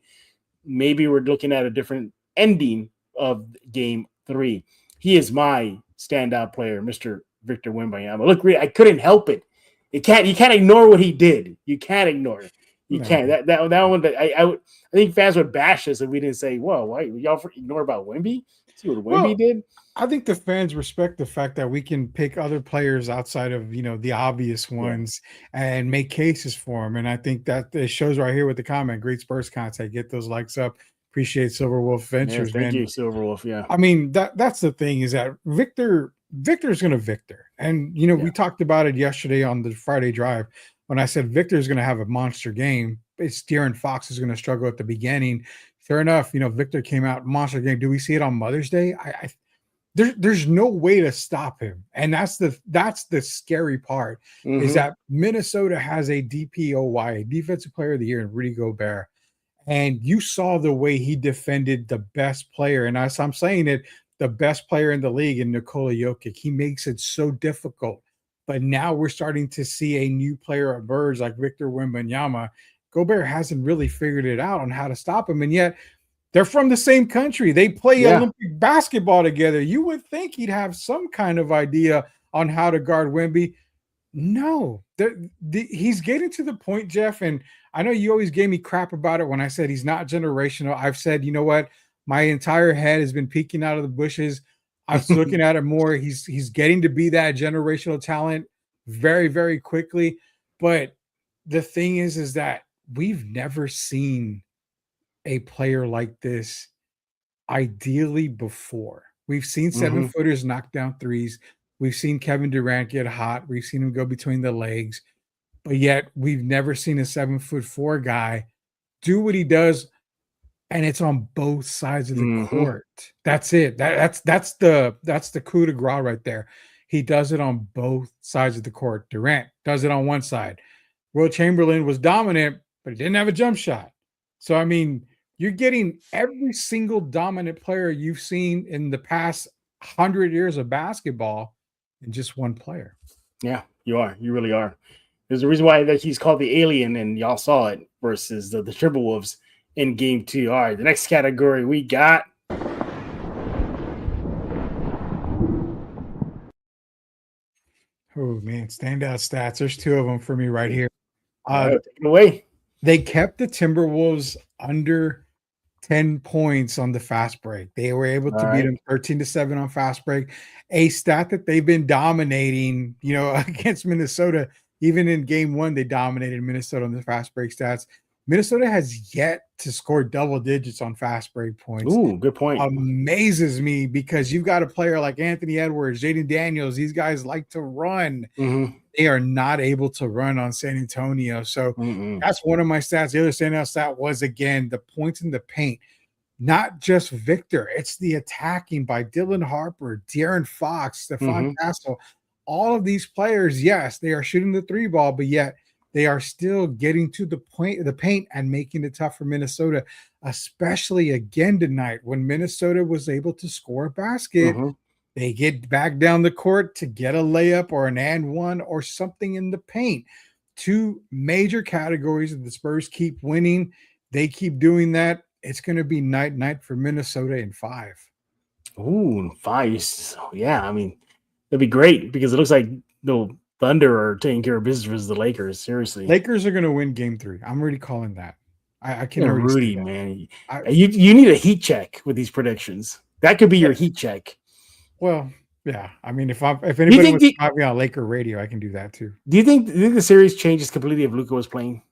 maybe we're looking at a different ending of game 3. He is my standout player, Mr. Victor Wembanyama. Look, I couldn't help it. You can't ignore what he did. You can't ignore it. You can't. That one. I think fans would bash us if we didn't say, "Whoa, why y'all ignore about Wemby? See what Wemby did." I think the fans respect the fact that we can pick other players outside of the obvious ones and make cases for them. And I think that it shows right here with the comment. Great Spurs content. Get those likes up. Appreciate Silverwolf Ventures, thank man. you, Silverwolf. Yeah. I mean, that's the thing is that Victor's going to Victor. And, we talked about it yesterday on the Friday drive when I said Victor's going to have a monster game. It's De'Aaron Fox is going to struggle at the beginning. Fair enough. Victor came out monster game. Do we see it on Mother's Day? There's no way to stop him. And that's the scary part is that Minnesota has a DPOY, a Defensive Player of the Year, in Rudy Gobert. And you saw the way he defended the best player. And as I'm saying it, the best player in the league in Nikola Jokic. He makes it so difficult. But now we're starting to see a new player emerge like Victor Wembanyama. Gobert hasn't really figured it out on how to stop him. And yet they're from the same country. They play Olympic basketball together. You would think he'd have some kind of idea on how to guard Wemby. No, he's getting to the point, Jeff, and I know you always gave me crap about it when I said he's not generational. I've said, you know what? My entire head has been peeking out of the bushes. I was looking at it more. He's getting to be that generational talent very, very quickly. But the thing is that we've never seen a player like this ideally before. We've seen 7-footers knock down threes. We've seen Kevin Durant get hot. We've seen him go between the legs. But yet we've never seen a 7'4" guy do what he does, and it's on both sides of the court. That's it. That's the coup de grace right there. He does it on both sides of the court. Durant does it on one side. Will Chamberlain was dominant, but he didn't have a jump shot. So, I mean, you're getting every single dominant player you've seen in the past 100 years of basketball in just one player. Yeah, you are. You really are. There's a reason why that he's called the alien, and y'all saw it versus the Timberwolves in game 2. All right, the next category we got. Oh, man, standout stats. There's 2 of them for me right here. Take it away. They kept the Timberwolves under 10 points on the fast break. They were able to beat them 13-7 on fast break, a stat that they've been dominating, against Minnesota. Even in game 1, they dominated Minnesota on the fast break stats. Minnesota has yet to score double digits on fast break points. Ooh, good point. Amazes me because you've got a player like Anthony Edwards, Jaden Daniels. These guys like to run. They are not able to run on San Antonio. So that's one of my stats. The other standout stat was, again, the points in the paint. Not just Victor. It's the attacking by Dylan Harper, De'Aaron Fox, Stephon Castle. All of these players, yes, they are shooting the 3 ball, but yet they are still getting to the paint and making it tough for Minnesota, especially again tonight when Minnesota was able to score a basket. They get back down the court to get a layup or an and one or something in the paint. 2 major categories that the Spurs keep winning. They keep doing that. It's going to be night for Minnesota in 5. Ooh, 5. Yeah, I mean, that'd be great because it looks like the Thunder are taking care of business versus the Lakers. Seriously, Lakers are going to win game 3. I'm already calling that. I can already Rudy, say that. man, you need a heat check with these predictions. That could be your heat check. Well, yeah. I mean, if anybody wants to have me on Laker radio, I can do that too. Do you think the series changes completely if Luka was playing?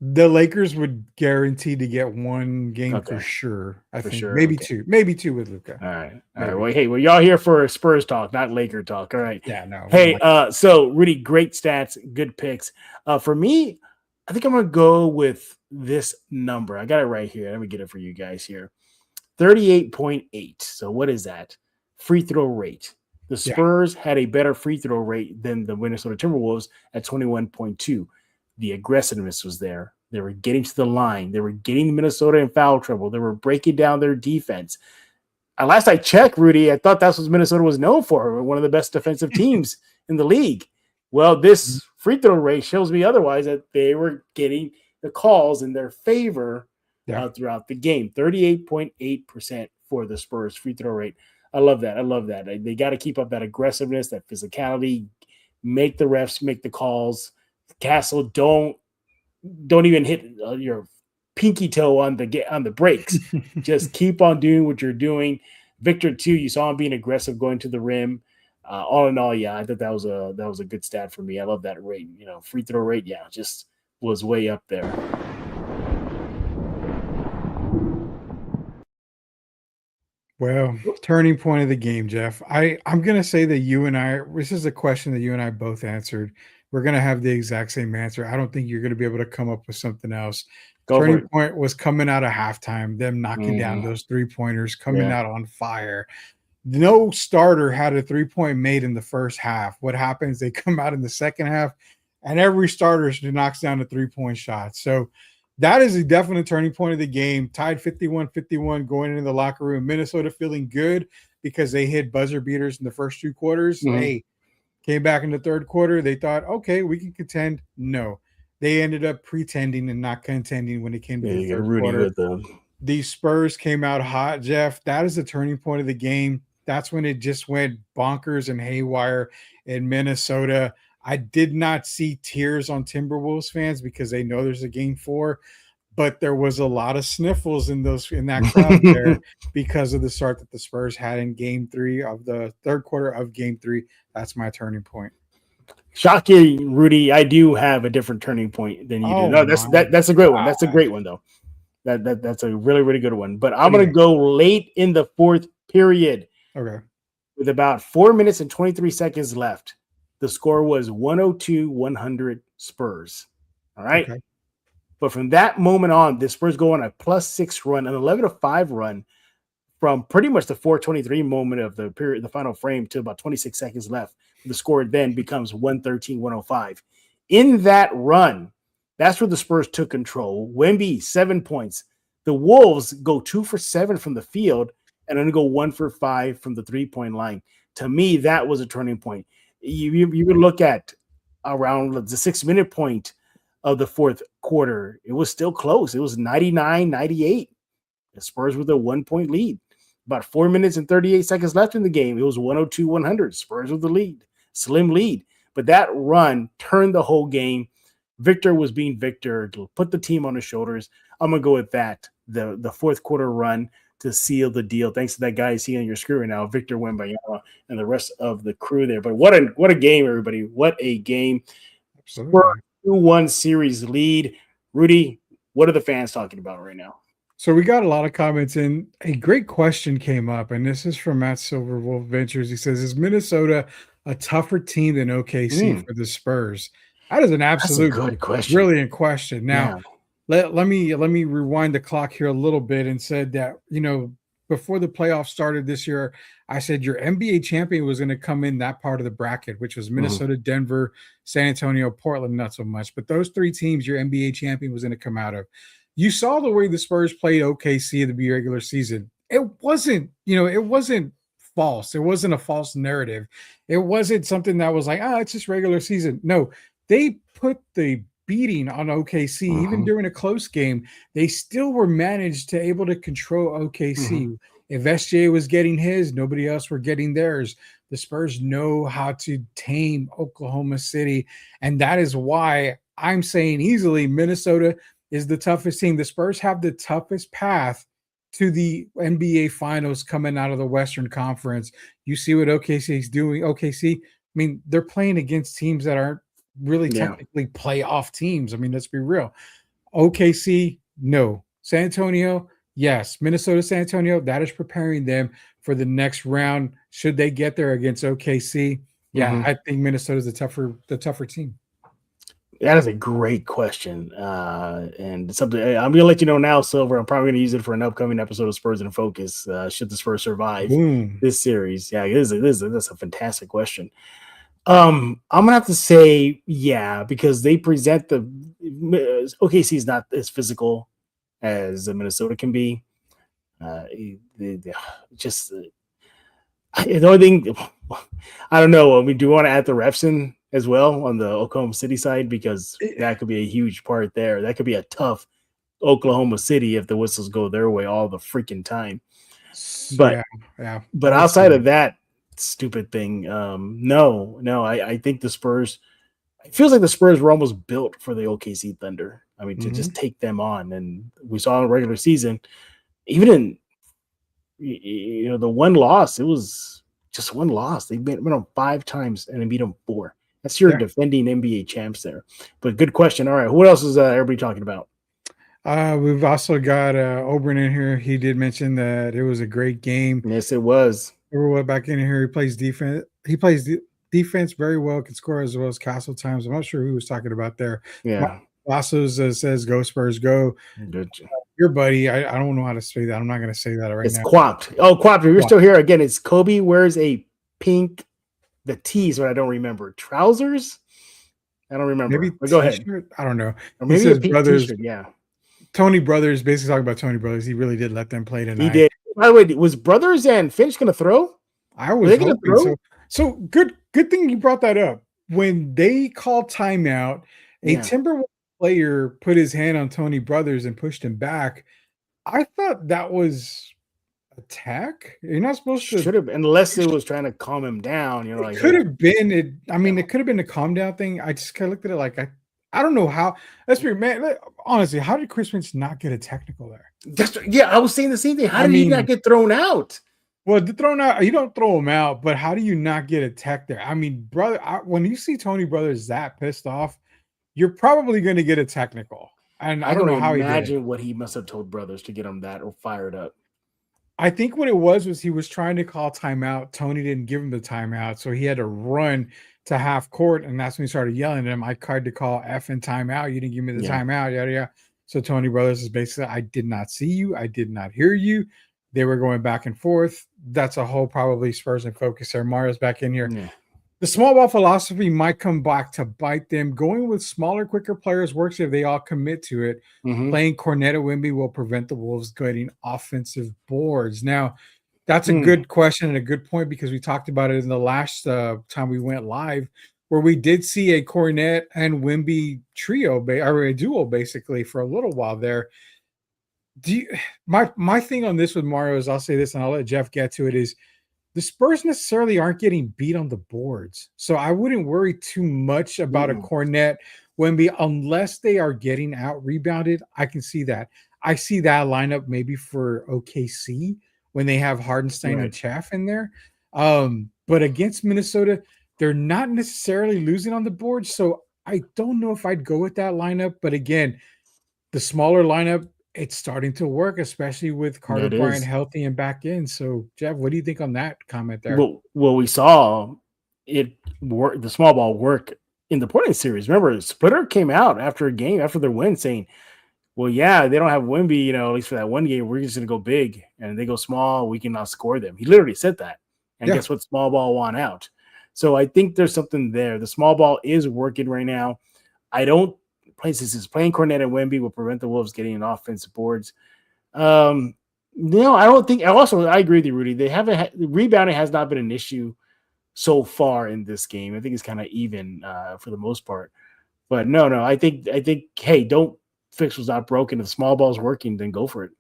The Lakers would guarantee to get 1 game for sure. I think maybe 2, maybe 2 with Luka. All right. Well, hey, y'all here for Spurs talk, not Laker talk. All right. Yeah, no. Hey, so Rudy, great stats, good picks. For me, I think I'm gonna go with this number. I got it right here. Let me get it for you guys here. 38.8. So what is that? Free throw rate. The Spurs had a better free throw rate than the Minnesota Timberwolves at 21.2. The aggressiveness was there. They were getting to the line. They were getting Minnesota in foul trouble. They were breaking down their defense. Last I checked, Rudy, I thought that's what Minnesota was known for. One of the best defensive teams in the league. Well, this free throw rate shows me otherwise, that they were getting the calls in their favor throughout the game. 38.8% for the Spurs free throw rate. I love that. They got to keep up that aggressiveness, that physicality, make the refs make the calls. Castle, don't even hit your pinky toe on the brakes. Just keep on doing what you're doing. Victor too, you saw him being aggressive going to the rim. All in all, I thought that was a good stat for me. I love that rate. Free throw rate, just was way up there. Well, turning point of the game, Jeff. I'm going to say that this is a question that you and I both answered. We're going to have the exact same answer. I don't think you're going to be able to come up with something else. Turning point was coming out of halftime, them knocking down those 3-pointers, coming out on fire. No starter had a 3-point made in the first half. What happens? They come out in the second half, and every starter knocks down a 3-point shot. So that is a definite turning point of the game. Tied 51-51 going into the locker room. Minnesota feeling good because they hit buzzer beaters in the first 2 quarters. Hey, came back in the third quarter. They thought, okay, we can contend. No. They ended up pretending and not contending when it came to the third quarter. The Spurs came out hot, Jeff. That is the turning point of the game. That's when it just went bonkers and haywire in Minnesota. I did not see tears on Timberwolves fans because they know there's a game 4, but there was a lot of sniffles in that crowd there because of the start that the Spurs had in game 3 of the third quarter of game 3. That's my turning point. Shocking, Rudy. I do have a different turning point than you do. No, that's a great one. That's a great one, though. That's a really, really good one. But I'm going to go late in the fourth period. Okay. With about 4 minutes and 23 seconds left. The score was 102-100 Spurs. All right. Okay. But from that moment on, the Spurs go on a +6 run, an 11-5 run from pretty much the 4:23 moment of the period, the final frame, to about 26 seconds left. The score then becomes 113-105. In that run, that's where the Spurs took control. Wemby, 7 points. The Wolves go 2 for 7 from the field and only go 1 for 5 from the 3-point line. To me, that was a turning point. You would look at around the 6-minute point of the fourth quarter. It was still close. It was 99-98. The Spurs with a 1-point lead. About 4 minutes and 38 seconds left in the game. It was 102-100. Spurs with the lead. Slim lead. But that run turned the whole game. Victor was being Victor. Put the team on his shoulders. I'm going to go with that. The fourth quarter run to seal the deal. Thanks to that guy you see on your screen right now, Victor Wembanyama, and the rest of the crew there. But what a game, everybody. What a game. Absolutely. 2-1 series lead. Rudy, what are the fans talking about right now? So we got a lot of comments in. A great question came up, and this is from Matt Silverwolf Ventures. He says, is Minnesota a tougher team than OKC for the Spurs? That is an absolute good question. Brilliant question. Now, let me rewind the clock here a little bit and said that, before the playoffs started this year, I said your NBA champion was going to come in that part of the bracket, which was Minnesota, Denver, San Antonio, Portland, not so much. But those 3 teams, your NBA champion was going to come out of. You saw the way the Spurs played OKC in the regular season. It wasn't false. It wasn't a false narrative. It wasn't something that was like, it's just regular season. No, they put the beating on OKC, even during a close game. They still were managed to able to control OKC. If SGA was getting his, nobody else were getting theirs. The Spurs know how to tame Oklahoma City, and that is why I'm saying easily Minnesota is the toughest team. The Spurs have the toughest path to the NBA Finals coming out of the Western Conference. You see what OKC is doing. OKC, they're playing against teams that aren't really technically playoff teams. Let's be real. OKC, no. San Antonio, yes. Minnesota, San Antonio, that is preparing them for the next round. Should they get there against OKC? Yeah, I think Minnesota's the tougher team. That is a great question. And something I'm going to let you know now, Silver. I'm probably going to use it for an upcoming episode of Spurs in Focus. Should the Spurs survive this series? Yeah, that's a fantastic question. I'm going to have to say, because they present OKC is not as physical as Minnesota can be. The only thing, I don't know. Do you want to add the refs in as well on the Oklahoma City side, because that could be a huge part there. That could be a tough Oklahoma City if the whistles go their way all the freaking time. But yeah. but We'll outside see. of that stupid thing, no, I think the Spurs. It feels like the Spurs were almost built for the OKC Thunder. I mean, to just take them on, and we saw in the regular season, even in the one loss, it was just one loss. They went on 5 times and they beat them 4. That's your defending NBA champs there. But good question. All right, what else is everybody talking about? We've also got Oberyn in here. He did mention that it was a great game. Yes, it was. Everyone back in here. He plays defense. He plays defense very well. Can score as well as Castle times. I'm not sure who he was talking about there. Yeah. Also says "Go Spurs, go." Good. Your buddy. I don't know how to say that. I'm not going to say that right now. It's Quapt. Oh, Quapt. If you're still here again, it's Kobe wears a pink. The T's, but I don't remember. Trousers. I don't remember. Maybe go ahead. I don't know. Or maybe says a pink brothers. T-shirt. Yeah. Tony Brothers, basically talking about Tony Brothers. He really did let them play tonight. He did. By the way, was Brothers and Finch going to throw? I was hoping so. So good thing you brought that up. When they called timeout, a Timberwolves player put his hand on Tony Brothers and pushed him back. I thought that was attack. You're not supposed to. Should have, unless it was trying to calm him down. You know, it could have been. It could have been a calm down thing. I just kind of looked at it like I don't know how. Let's be man. Honestly, how did Chris Finch not get a technical there? I was saying the same thing. How did he not get thrown out? Well, thrown out, you don't throw him out, but how do you not get a tech there? I mean, brother, when you see Tony Brothers that pissed off, you're probably going to get a technical. And I don't know how he did it. Imagine what he must have told Brothers to get him that or fired up. I think what it was he was trying to call timeout. Tony didn't give him the timeout, so he had to run to half court, and that's when he started yelling at him. I tried to call effing timeout. You didn't give me the timeout, yada yada. So Tony Brothers is basically, I did not see you. I did not hear you. They were going back and forth. That's a whole probably Spurs in focus there. Mario's back in here. Yeah. The small ball philosophy might come back to bite them. Going with smaller, quicker players works if they all commit to it. Playing Cornette and Wemby will prevent the Wolves getting offensive boards. Now, that's a good question and a good point, because we talked about it in the last time we went live, where we did see a Cornette and Wemby trio, or a duo basically, for a little while there. My thing on this with Mario is, I'll say this and I'll let Jeff get to it, is the Spurs necessarily aren't getting beat on the boards. So I wouldn't worry too much about a Cornette Wemby unless they are getting out rebounded. I can see that. I see that lineup maybe for OKC when they have Hardenstein and Chaff in there. But against Minnesota, they're not necessarily losing on the board. So I don't know if I'd go with that lineup. But again, the smaller lineup, it's starting to work, especially with Carter Bryant healthy and back in. So, Jeff, what do you think on that comment there? Well, we saw it work. The small ball work in the Portland series. Remember, Splitter came out after a game, after their win, saying, well, yeah, they don't have Wemby, at least for that one game. We're just going to go big, and they go small. We can outscore them. He literally said that. And guess what? Small ball won out. So I think there's something there. The small ball is working right now. I don't playing Cornette and Wemby will prevent the Wolves getting an offensive boards. No, I don't think. I agree with you, Rudy. They haven't rebounding has not been an issue so far in this game. I think it's kind of even for the most part. But no. I think. Hey, don't fix what's not broken. If the small ball's working, then go for it.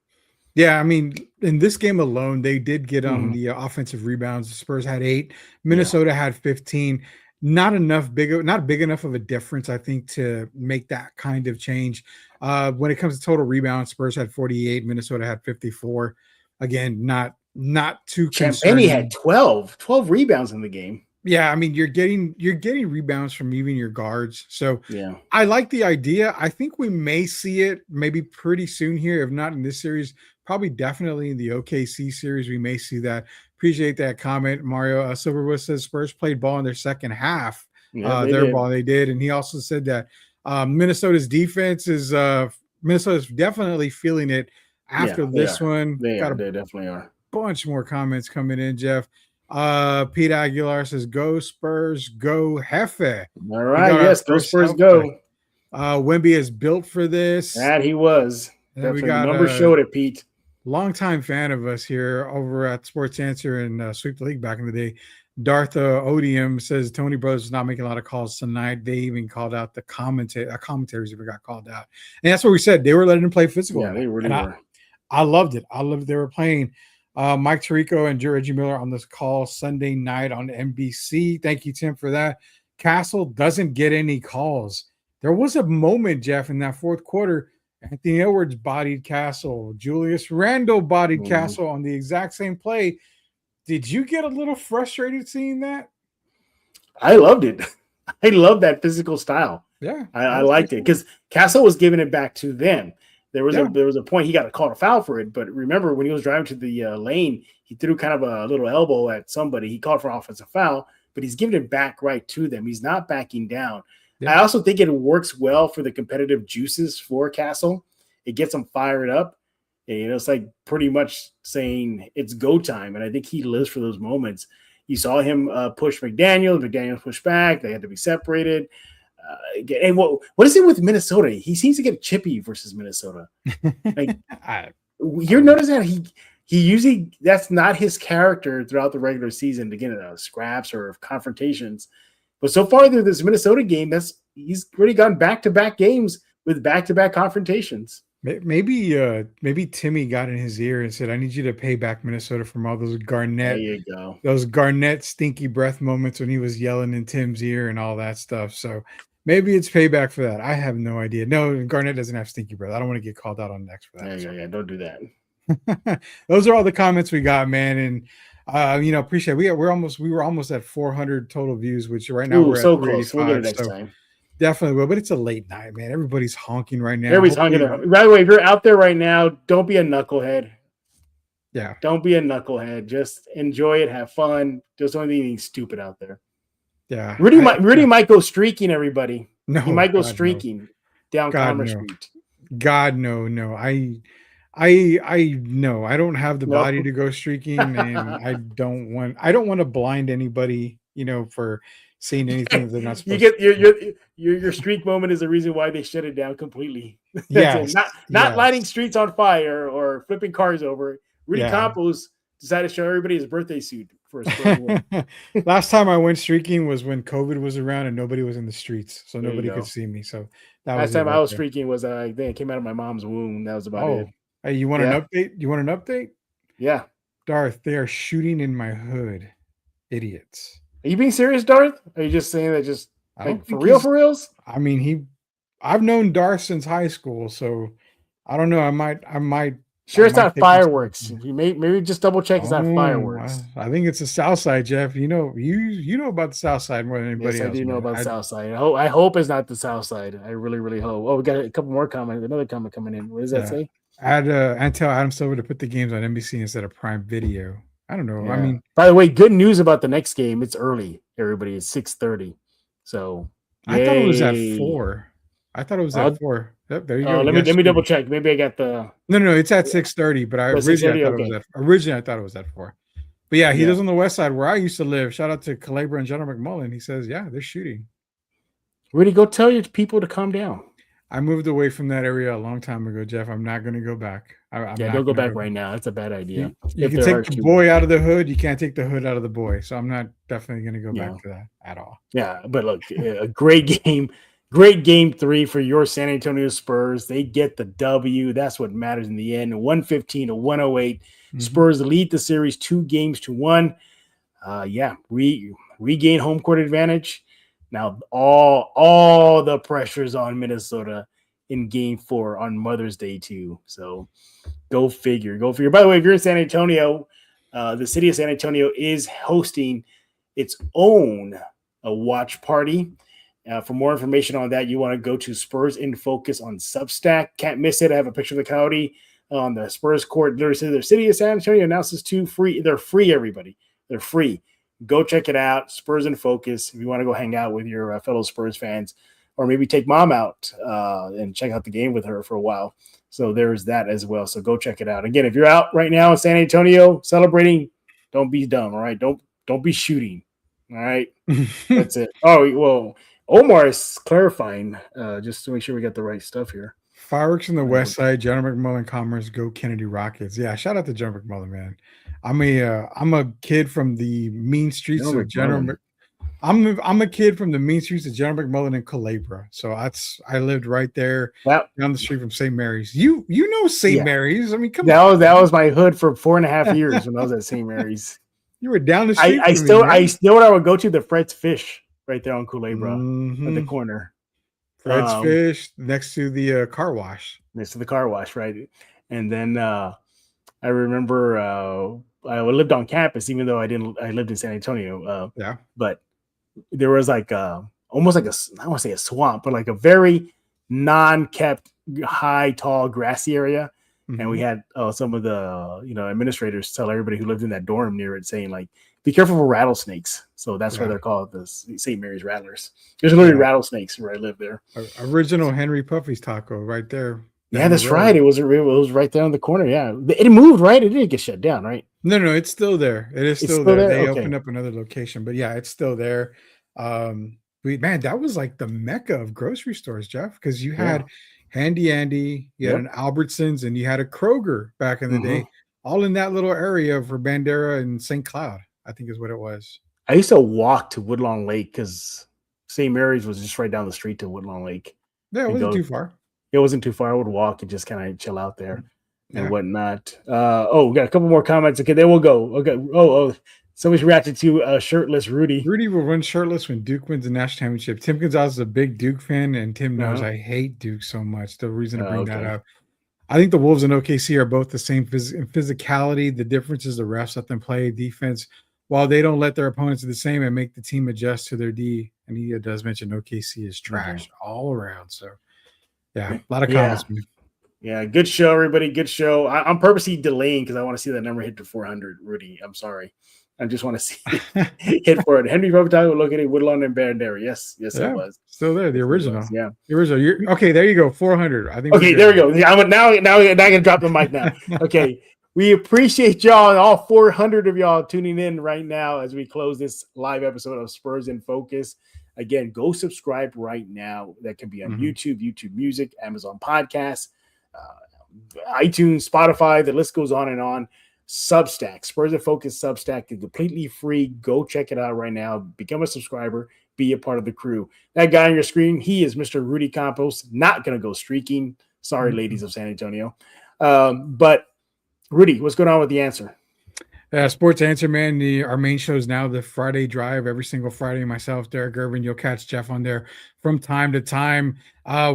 Yeah, I mean, in this game alone, they did get on the offensive rebounds. The Spurs had 8. Minnesota had 15. Not big enough of a difference, I think, to make that kind of change. When it comes to total rebounds, Spurs had 48, Minnesota had 54. Again, not too concerning. Champagny had 12 rebounds in the game. Yeah, I mean, you're getting rebounds from even your guards. So I like the idea. I think we may see it maybe pretty soon here, if not in this series, probably definitely in the OKC series. We may see that. Appreciate that comment, Mario. Silverwood says Spurs played ball in their second half. Ball they did, and he also said that Minnesota's defense is Minnesota's definitely feeling it after this one. They definitely are. Bunch more comments coming in, Jeff. Pete Aguilar says, "Go Spurs, go Jefe." All right, yes, go Spurs, go. Wemby is built for this. That he was. We got numbers showed it, Pete. Longtime fan of us here over at Sports Answer and Sweep the League back in the day. Darth Odium says Tony Brothers is not making a lot of calls tonight. They even called out the commentaries even got called out. And that's what we said. They were letting him play physical. Yeah, they really were. I loved it. I loved they were playing Mike Tirico and Reggie Miller on this call Sunday night on NBC. Thank you, Tim, for that. Castle doesn't get any calls. There was a moment, Jeff, in that fourth quarter. Anthony Edwards bodied Castle. Julius Randle bodied Castle on the exact same play. Did you get a little frustrated seeing that? I loved it. I love that physical style. Yeah, I liked it because Castle was giving it back to them. There was a point he got a call to foul for it, but remember when he was driving to the lane, he threw kind of a little elbow at somebody. He called for offensive foul, but he's giving it back right to them. He's not backing down. Yeah. I also think it works well for the competitive juices for Castle. It gets them fired up. And, it's like pretty much saying it's go time, and I think he lives for those moments. You saw him push McDaniel. McDaniel pushed back. They had to be separated. And what is it with Minnesota? He seems to get chippy versus Minnesota. Like you're noticing that he usually that's not his character throughout the regular season to get into scraps or confrontations. But so far through this Minnesota game, he's already gone back-to-back games with back-to-back confrontations. Maybe Timmy got in his ear and said, "I need you to pay back Minnesota from all those Garnett stinky breath moments when he was yelling in Tim's ear and all that stuff." So maybe it's payback for that. I have no idea. No, Garnett doesn't have stinky breath. I don't want to get called out on next for that. Yeah, don't do that. Those are all the comments we got, man, and appreciate it. We were almost at 400 total views, which right now we're so at close. We'll get it next time. Definitely will, but it's a late night, man. Everybody's honking right now. Everybody's honking. By the way, if you're out there right now, don't be a knucklehead. Yeah. Don't be a knucklehead. Just enjoy it. Have fun. Just don't do anything stupid out there. Yeah. Rudy might go streaking, everybody. No. He might go streaking down Commerce Street. God, no. I no. I don't have the body to go streaking, and I don't want to blind anybody, for seeing anything that they're not supposed to. Your streak moment is the reason why they shut it down completely. Yes. Not lighting streets on fire or flipping cars over. Rudy Campos decided to show everybody his birthday suit for a Spurs win. Last time I went streaking was when COVID was around and nobody was in the streets, so nobody could see me. So last time I was streaking was I came out of my mom's womb. That was about it. Hey, you want an update? You want an update? Yeah. Darth, they are shooting in my hood. Idiots. Are you being serious, Darth? Are you just saying that just like for reals? I mean, I've known Darth since high school, so I don't know. I might. Sure, it's not fireworks. You maybe just double check it's not fireworks. I think it's the South Side, Jeff. You know about the South Side more than anybody else. I do know about the South Side. I hope it's not the South Side. I really, really hope. Oh, we got a couple more comments. Another comment coming in. What does that say? And tell Adam Silver to put the games on NBC instead of Prime Video. I don't know. Yeah. I mean, by the way, good news about the next game. It's early. Everybody, it's 6:30. So I thought it was at 4. I thought it was at 4. Yep, there you go. Let me double check. Maybe I got the. No. It's at 6:30. But originally I thought it was at 4. But yeah, he lives on the west side where I used to live. Shout out to Calabria and General McMullen. He says, yeah, they're shooting. Rudy, go tell your people to calm down. I moved away from that area a long time ago, Jeff. I'm not going to go back. Don't go back right now. That's a bad idea. You can take the boy out of the hood. You can't take the hood out of the boy. So I'm not definitely going to go back to that at all. Yeah, but look, a great game. Great game 3 for your San Antonio Spurs. They get the W. That's what matters in the end. 115-108. Mm-hmm. Spurs lead the series 2-1. Regain home court advantage. Now all the pressure's on Minnesota in game 4 on Mother's Day too. So go figure. By the way, if you're in San Antonio, the city of San Antonio is hosting its own watch party. For more information on that, you want to go to Spurs in Focus on Substack. Can't miss it. I have a picture of the Coyote on the Spurs court. Their city of San Antonio announces 2 free. They're free, everybody. They're free. Go check it out. Spurs in Focus. If you want to go hang out with your fellow Spurs fans, or maybe take mom out and check out the game with her for a while. So there's that as well. So go check it out. Again, if you're out right now in San Antonio celebrating, don't be dumb. All right. Don't be shooting. All right. That's it. Oh, well, Omar is clarifying just to make sure we got the right stuff here. Fireworks in the West Side, John McMullen Commerce, go Kennedy Rockets. Yeah, shout out to John McMullen, man. I'm a kid from the mean streets of General. I'm a kid from the mean streets of General McMullen and Culebra. So I lived right there down the street from St. Mary's. You know St. Mary's. I mean, come on. That was my hood for 4.5 years when I was at St. Mary's. You were down the street. I still what I would go to the Fred's Fish right there on Culebra at the corner. Fred's Fish next to the car wash. Next to the car wash, right? And then I remember I lived on campus, even though I lived in San Antonio. But there was like almost like I don't want to say a swamp, but like a very non-kept, high, tall, grassy area. And we had some of the administrators tell everybody who lived in that dorm near it, saying like, "Be careful for rattlesnakes." So that's why they're called the St. Mary's Rattlers. There's literally rattlesnakes where I live there. Original Henry Puffy's Taco right there. Yeah, that's right. It was right there on the corner. Yeah, it moved, right? It didn't get shut down, right? No, it's still there. It is still there. They opened up another location, but yeah, it's still there. That was like the mecca of grocery stores, Jeff, because you had Handy Andy, you had an Albertsons, and you had a Kroger back in the day, all in that little area for Bandera and St. Cloud, I think is what it was. I used to walk to Woodlawn Lake because St. Mary's was just right down the street to Woodlawn Lake. Yeah, it wasn't too far. It wasn't too far. I would walk and just kind of chill out there and whatnot. We got a couple more comments. Okay, there we'll go. Okay. Somebody's reacted to shirtless Rudy. Rudy will run shirtless when Duke wins the national championship. Tim Gonzalez is a big Duke fan, and Tim knows I hate Duke so much. The reason to bring that up. I think the Wolves and OKC are both the same physicality. The difference is the refs let them play defense while they don't let their opponents do the same and make the team adjust to their D. And he does mention OKC is trash all around. So, yeah, a lot of comments. Yeah, good show, everybody. Good show. I'm purposely delaying because I want to see that number hit to 400, Rudy. I'm sorry. I just want to see hit for it. Henry Robitaille, look at it, Woodlawn and Bandera. Yes, it was. Still there, the original. The original. Okay, there you go, 400. I think. Okay, there we go. I'm now I can drop the mic now. Okay, we appreciate y'all, all 400 of y'all tuning in right now as we close this live episode of Spurs in Focus. Again, go subscribe right now. That can be on YouTube, YouTube Music, Amazon Podcasts, iTunes, Spotify. The list goes on and on. Substack, Spurs in Focus Substack is completely free. Go check it out right now. Become a subscriber. Be a part of the crew. That guy on your screen, he is Mr. Rudy Campos. Not going to go streaking. Sorry, ladies of San Antonio. But Rudy, what's going on with the answer? Sports Answer, man. Our main show is now the Friday Drive. Every single Friday, myself, Derek Irvin, you'll catch Jeff on there from time to time.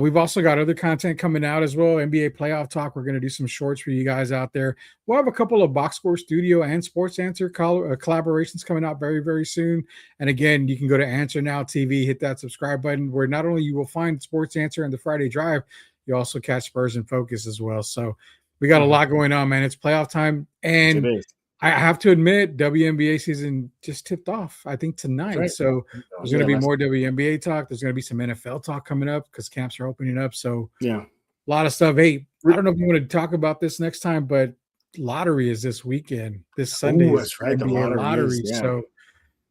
We've also got other content coming out as well. NBA playoff talk. We're going to do some shorts for you guys out there. We'll have a couple of Box Score Studio and Sports Answer collaborations coming out very, very soon. And again, you can go to Answer Now TV, hit that subscribe button, where not only you will find Sports Answer and the Friday Drive, you also catch Spurs in Focus as well. So we got a lot going on, man. It's playoff time. And I have to admit, WNBA season just tipped off, I think, tonight. Right. So there's going to be more WNBA talk. There's going to be some NFL talk coming up because camps are opening up. So a lot of stuff. Hey, I don't know if you want to talk about this next time, but lottery is this weekend. This Sunday is right. The lottery. So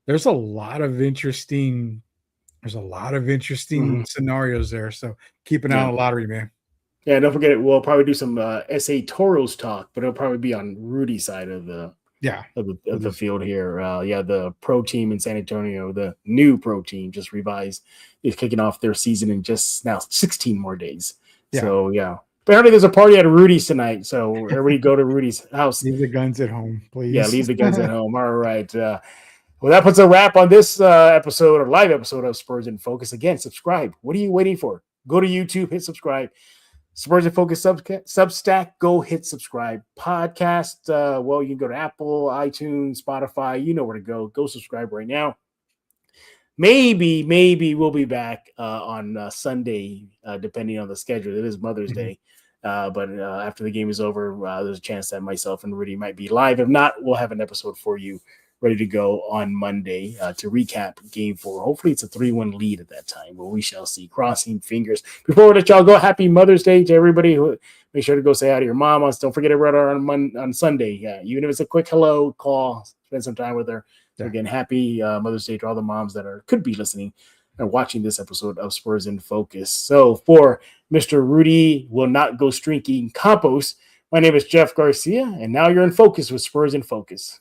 there's a lot of interesting scenarios there. So keep an eye on the lottery, man. Yeah, don't forget, we'll probably do some SA Toros talk, but it'll probably be on Rudy's side of the field here. The pro team in San Antonio, the new pro team, just revised, is kicking off their season in just now 16 more days. Yeah. So, apparently there's a party at Rudy's tonight, so everybody go to Rudy's house. Leave the guns at home, please. Yeah, leave the guns at home. All right. Well, that puts a wrap on this episode or live episode of Spurs in Focus. Again, subscribe. What are you waiting for? Go to YouTube, hit subscribe. Spurs in Focus Substack, go hit subscribe. Podcast, you can go to Apple, iTunes, Spotify. You know where to go. Go subscribe right now. Maybe we'll be back on Sunday, depending on the schedule. It is Mother's Day. But after the game is over, there's a chance that myself and Rudy might be live. If not, we'll have an episode for you ready to go on Monday to recap Game 4. Hopefully it's a 3-1 lead at that time, but we shall see. Crossing fingers. Before we let y'all go, happy Mother's Day to everybody. Make sure to go say hi to your mom. Don't forget to run her on Sunday. Yeah, even if it's a quick hello, call, spend some time with her. So again, happy Mother's Day to all the moms that could be listening. and watching this episode of Spurs in Focus. So for Mr. Rudy will not go streaking Campos, my name is Jeff Garcia, and now you're in focus with Spurs in Focus.